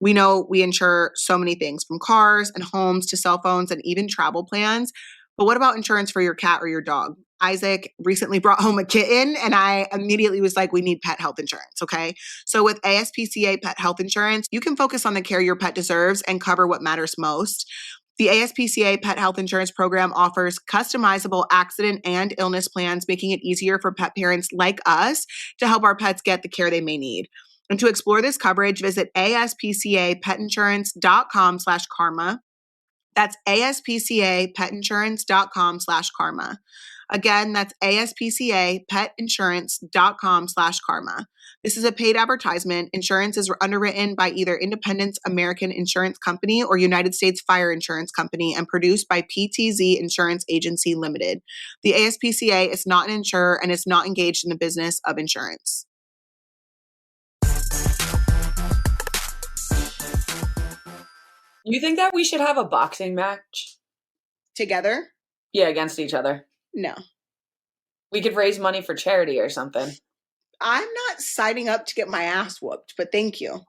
We know we insure so many things, from cars and homes to cell phones and even travel plans. But what about insurance for your cat or your dog? Isaac recently brought home a kitten, and I immediately was like, we need pet health insurance, okay? So with ASPCA Pet Health Insurance, you can focus on the care your pet deserves and cover what matters most. The ASPCA Pet Health Insurance Program offers customizable accident and illness plans, making it easier for pet parents like us to help our pets get the care they may need. And to explore this coverage, visit aspcapetinsurance.com/karma. That's aspcapetinsurance.com/karma. Again, that's ASPCA petinsurance.com/karma. This is a paid advertisement. Insurance is underwritten by either Independence American Insurance Company or United States Fire Insurance Company and produced by PTZ Insurance Agency Limited. The ASPCA is not an insurer and is not engaged in the business of insurance. You think that we should have a boxing match? Together? Yeah, against each other. No. We could raise money for charity or something. I'm not signing up to get my ass whooped, but thank you.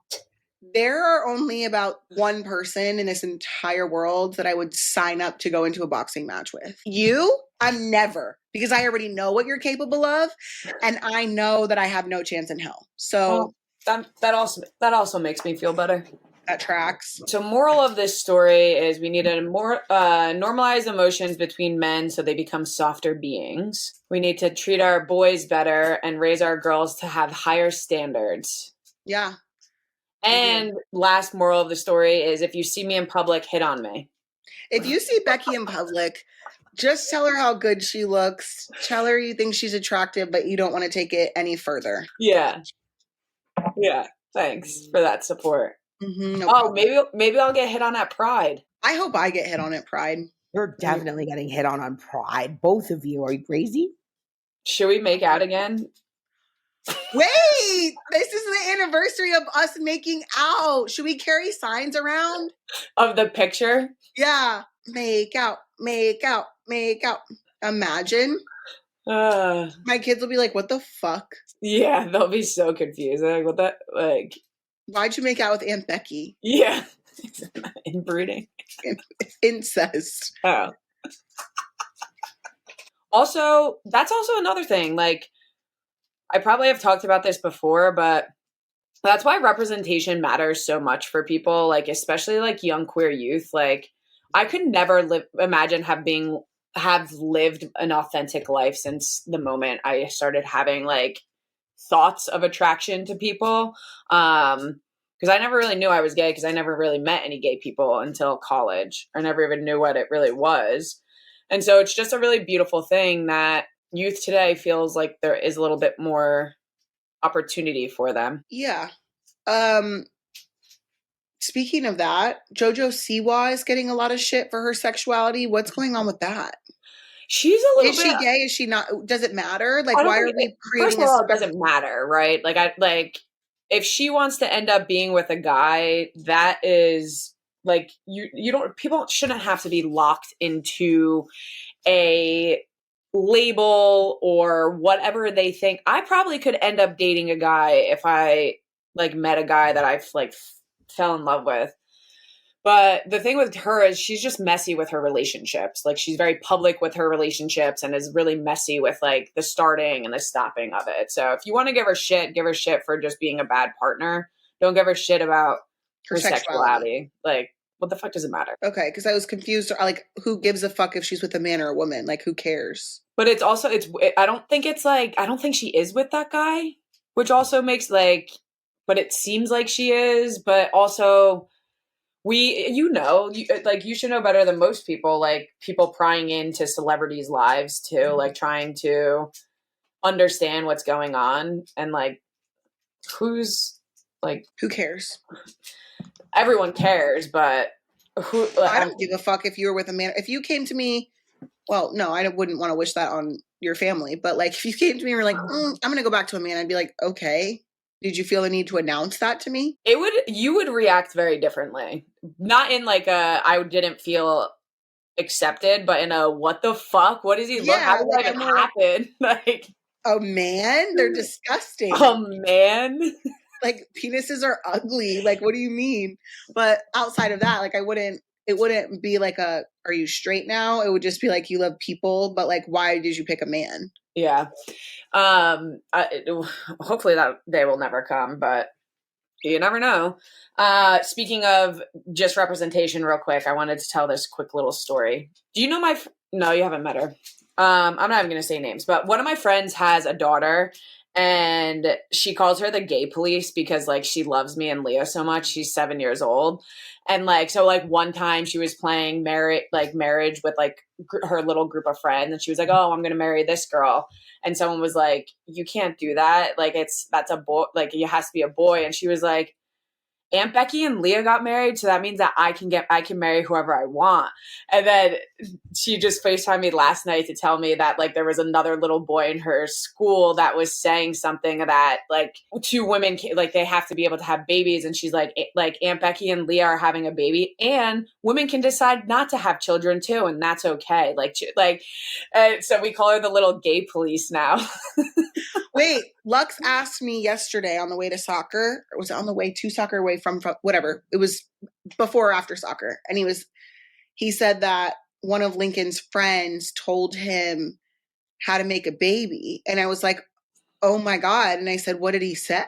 There are only about one person in this entire world that I would sign up to go into a boxing match with. You? I'm never, because I already know what you're capable of, and I know that I have no chance in hell. So that also makes me feel better. That tracks. So moral of this story is we need to normalize emotions between men so they become softer beings. We need to treat our boys better and raise our girls to have higher standards. Yeah. And last moral of the story is if you see me in public, hit on me. If you see Becky in public, just tell her how good she looks. Tell her you think she's attractive, but you don't want to take it any further. Yeah. Yeah. Thanks for that support. Mm-hmm, maybe I'll get hit on at Pride. I hope I get hit on at Pride. You're definitely getting hit on Pride. Both of you. Are you crazy? Should we make out again? Wait! This is the anniversary of us making out. Should we carry signs around? Of the picture? Yeah. Make out, make out, make out. Imagine. My kids will be like, what the fuck? Yeah, they'll be so confused. They're like, what that, like... Why'd you make out with Aunt Becky? Yeah. Inbreeding. Incest. Oh. Also, that's also another thing. Like, I probably have talked about this before, but that's why representation matters so much for people, like, especially, like, young queer youth. Like, I could never imagine have lived an authentic life since the moment I started having, like, thoughts of attraction to people. Because I never really knew I was gay because I never really met any gay people until college. I never even knew what it really was. And so it's just a really beautiful thing that youth today feels like there is a little bit more opportunity for them. Yeah. Speaking of that, JoJo Siwa is getting a lot of shit for her sexuality. What's going on with that? She's a little Is she gay? Is she not? Does it matter? Like, why are we creating it doesn't matter, right? Like, if she wants to end up being with a guy, that is like, people shouldn't have to be locked into a label or whatever they think. I probably could end up dating a guy if I like met a guy that I've like fell in love with. But the thing with her is she's just messy with her relationships. Like, she's very public with her relationships and is really messy with like the starting and the stopping of it. So if you want to give her shit for just being a bad partner. Don't give her shit about her sexuality. Like, what the fuck does it matter? Okay, because I was confused. Like, who gives a fuck if she's with a man or a woman? Like, who cares? But it's also, I don't think she is with that guy, which also makes like, but it seems like she is, but also... you should know better than most people, like people prying into celebrities' lives too, like trying to understand what's going on and like who cares? Everyone cares, but I don't give a fuck if you were with a man. If you came to me, well, no, I wouldn't want to wish that on your family, but like if you came to me and were like, I'm going to go back to a man, I'd be like, okay. Did you feel the need to announce that to me? You would react very differently. Not in like I didn't feel accepted, but in a what the fuck? What does he look? How did that even happen? Like, a man? They're disgusting. A man? Like, penises are ugly. Like, what do you mean? But outside of that, like, it wouldn't be like are you straight now? It would just be like, you love people, but like, why did you pick a man? Yeah. Hopefully that day will never come, but you never know. Speaking of just representation real quick, I wanted to tell this quick little story. Do you know no, you haven't met her. I'm not even going to say names, but one of my friends has a daughter And she calls her the gay police because like she loves me and Leo so much. She's 7 years old. And like, so like one time she was playing marriage with like her little group of friends. And she was like, oh, I'm going to marry this girl. And someone was like, you can't do that. Like that's a boy, like it has to be a boy. And she was like, Aunt Becky and Leah got married, so that means that I can marry whoever I want. And then she just FaceTimed me last night to tell me that like there was another little boy in her school that was saying something that like two women like they have to be able to have babies, and she's like Aunt Becky and Leah are having a baby, and women can decide not to have children too, and that's okay. So we call her the little gay police now. Wait, Lux asked me yesterday on the way to soccer, or was it on the way to soccer, away from whatever? It was before or after soccer. And he said that one of Lincoln's friends told him how to make a baby. And I was like, oh my God. And I said, what did he say?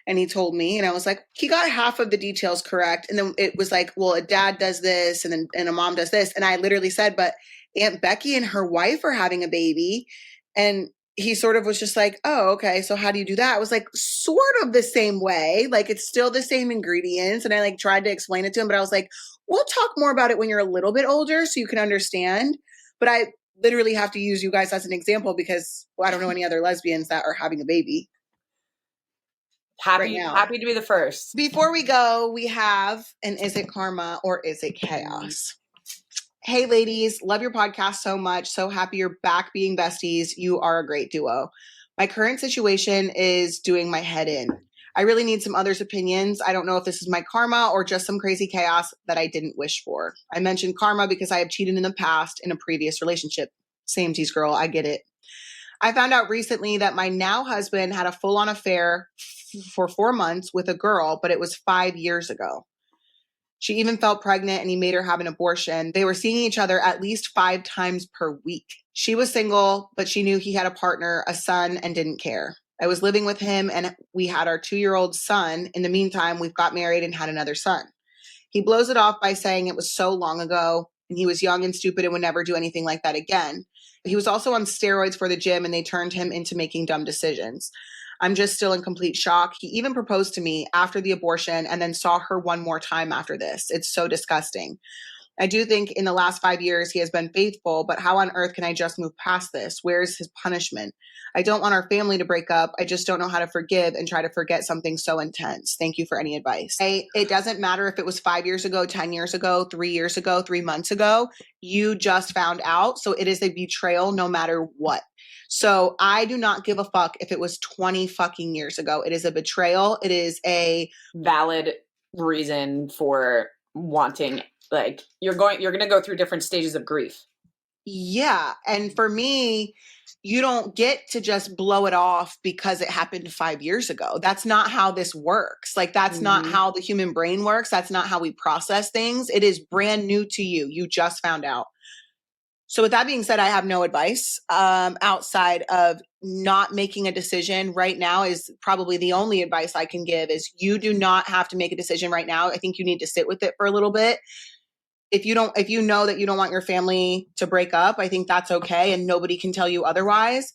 And he told me, and I was like, he got half of the details correct. And then it was like, well, a dad does this and a mom does this. And I literally said, but Aunt Becky and her wife are having a baby. And he sort of was just like, oh, okay, so how do you do that? I was like, sort of the same way. Like, it's still the same ingredients. And I like tried to explain it to him, but I was like, we'll talk more about it when you're a little bit older so you can understand. But I literally have to use you guys as an example because I don't know any other lesbians that are having a baby. Happy to be the first. Before we go, we have an Is It Karma or Is It Chaos? Hey, ladies, love your podcast so much. So happy you're back being besties. You are a great duo. My current situation is doing my head in. I really need some others' opinions. I don't know if this is my karma or just some crazy chaos that I didn't wish for. I mentioned karma because I have cheated in the past in a previous relationship. Same tease, girl. I get it. I found out recently that my now husband had a full-on affair for 4 months with a girl, but it was 5 years ago. She even felt pregnant and he made her have an abortion. They were seeing each other at least 5 times per week. She was single, but she knew he had a partner, a son, and didn't care. I was living with him and we had our 2-year-old son. In the meantime, we've got married and had another son. He blows it off by saying it was so long ago and he was young and stupid and would never do anything like that again. He was also on steroids for the gym and they turned him into making dumb decisions. I'm just still in complete shock. He even proposed to me after the abortion and then saw her one more time after this. It's so disgusting. I do think in the last 5 years he has been faithful, but how on earth can I just move past this? Where's his punishment? I don't want our family to break up. I just don't know how to forgive and try to forget something so intense. Thank you for any advice. It doesn't matter if it was 5 years ago, 10 years ago, 3 years ago, 3 months ago. You just found out. So it is a betrayal no matter what. So I do not give a fuck if it was 20 fucking years ago. It is a betrayal. It is a valid reason for wanting, like, you're going to go through different stages of grief. Yeah. And for me, you don't get to just blow it off because it happened 5 years ago. That's not how this works. Like, that's not how the human brain works. That's not how we process things. It is brand new to you. You just found out. So with that being said, I have no advice outside of not making a decision right now is probably the only advice I can give is you do not have to make a decision right now. I think you need to sit with it for a little bit. If you know that you don't want your family to break up, I think that's okay. And nobody can tell you otherwise.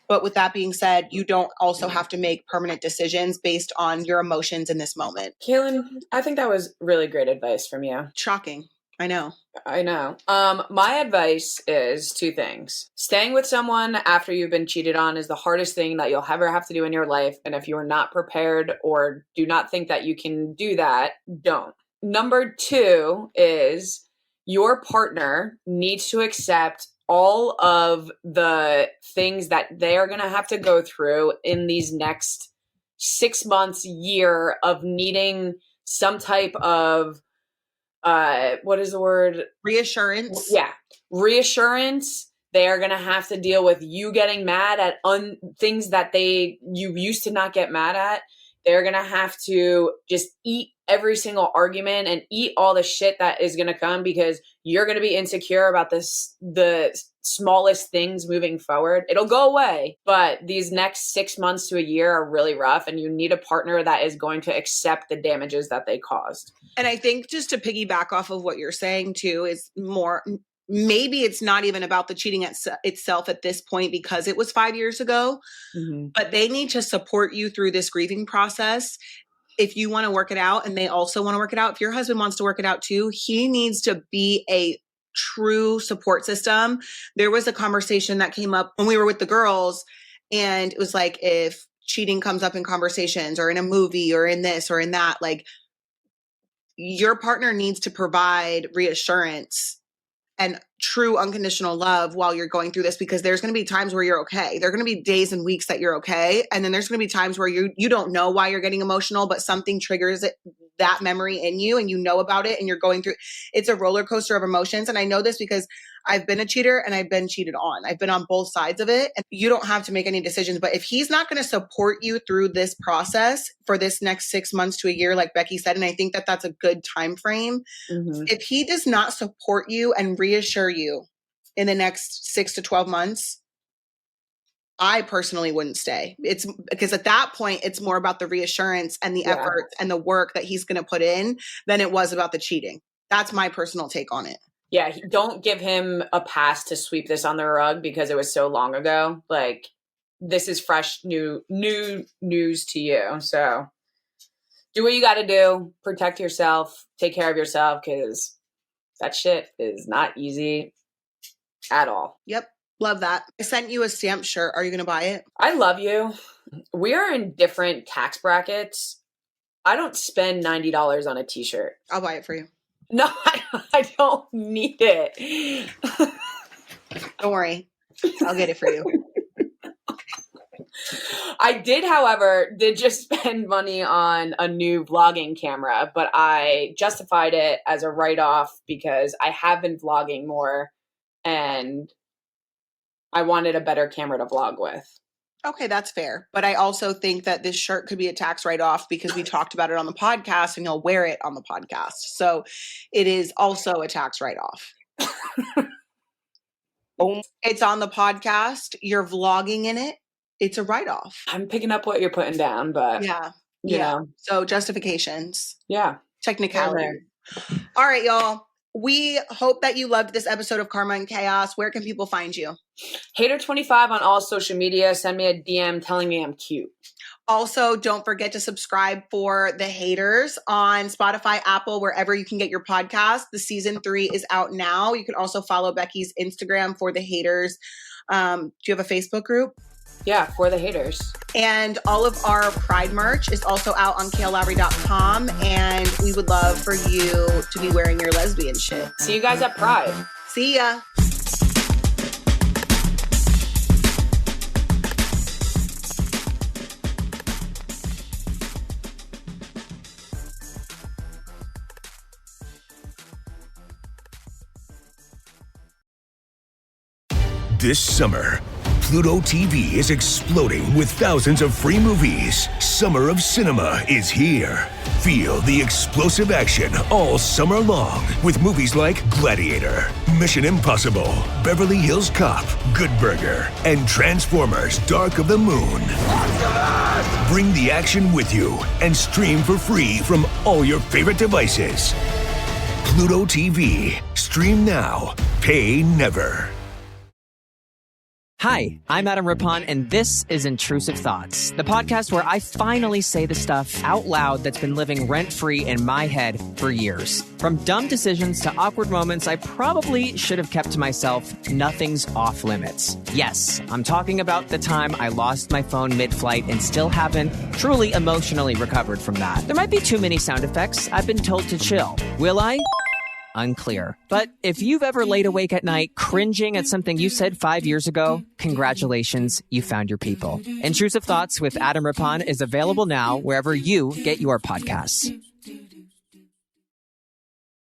But with that being said, you don't also have to make permanent decisions based on your emotions in this moment. Kaylin, I think that was really great advice from you. Shocking. I know. My advice is 2 things. Staying with someone after you've been cheated on is the hardest thing that you'll ever have to do in your life. And if you are not prepared or do not think that you can do that, don't. Number 2 is your partner needs to accept all of the things that they are going to have to go through in these next 6 months, year of needing some type of what is the word? Reassurance. Yeah. Reassurance. They are going to have to deal with you getting mad at things that you used to not get mad at. They're going to have to just eat every single argument and eat all the shit that is going to come because you're going to be insecure about the smallest things moving forward. It'll go away, but these next 6 months to a year are really rough and you need a partner that is going to accept the damages that they caused. And I think just to piggyback off of what you're saying too is more maybe it's not even about the cheating itself at this point because it was 5 years ago, but they need to support you through this grieving process. If you want to work it out and they also want to work it out, if your husband wants to work it out too, he needs to be a true support system. There was a conversation that came up when we were with the girls, and it was like, if cheating comes up in conversations or in a movie or in this or in that, like, your partner needs to provide reassurance and true unconditional love while you're going through this, because there's going to be times where you're okay. There are going to be days and weeks that you're okay. And then there's going to be times where you don't know why you're getting emotional, but something triggers that memory in you and you know about it and you're going through. It's a roller coaster of emotions. And I know this because I've been a cheater and I've been cheated on. I've been on both sides of it, and you don't have to make any decisions. But if he's not going to support you through this process for this next 6 months to a year, like Becky said, and I think that that's a good time frame. If he does not support you and reassure you in the next 6 to 12 months, I personally wouldn't stay. It's because at that point, it's more about the reassurance and the effort and the work that he's going to put in than it was about the cheating. That's my personal take on it. Yeah, don't give him a pass to sweep this on the rug because it was so long ago. Like, this is fresh, new news to you. So do what you got to do. Protect yourself. Take care of yourself, because that shit is not easy at all. Yep. Love that. I sent you a stamp shirt. Are you going to buy it? I love you. We are in different tax brackets. I don't spend $90 on a t-shirt. I'll buy it for you. No, I don't need it. Don't worry. I'll get it for you. I did, however, just spend money on a new vlogging camera, but I justified it as a write-off because I have been vlogging more and I wanted a better camera to vlog with. Okay, that's fair. But I also think that this shirt could be a tax write-off because we talked about it on the podcast and you'll wear it on the podcast. So it is also a tax write-off. It's on the podcast. You're vlogging in it. It's a write-off. I'm picking up what you're putting down, but you know. So justifications. Yeah. Technicality. All right, y'all. We hope that you loved this episode of Karma and Chaos. Where can people find you? Hayter25 on all social media. Send me a DM telling me I'm cute. Also, don't forget to subscribe for The Haters on Spotify, Apple, wherever you can get your podcast. The season 3 is out now. You can also follow Becky's Instagram for The Haters. Do you have a Facebook group? Yeah, for The Haters. And all of our Pride merch is also out on kaillowry.com. And we would love for you to be wearing your lesbian shit. See you guys at Pride. See ya. This summer, Pluto TV is exploding with thousands of free movies. Summer of Cinema is here. Feel the explosive action all summer long with movies like Gladiator, Mission Impossible, Beverly Hills Cop, Good Burger, and Transformers: Dark of the Moon. Bring the action with you and stream for free from all your favorite devices. Pluto TV. Stream now. Pay never. Hi, I'm Adam Rippon, and this is Intrusive Thoughts, the podcast where I finally say the stuff out loud that's been living rent-free in my head for years. From dumb decisions to awkward moments I probably should have kept to myself, nothing's off limits. Yes, I'm talking about the time I lost my phone mid-flight and still haven't truly emotionally recovered from that. There might be too many sound effects. I've been told to chill. Will I? Unclear. But if you've ever laid awake at night cringing at something you said 5 years ago, congratulations, you found your people. Intrusive Thoughts with Adam Rippon is available now wherever you get your podcasts.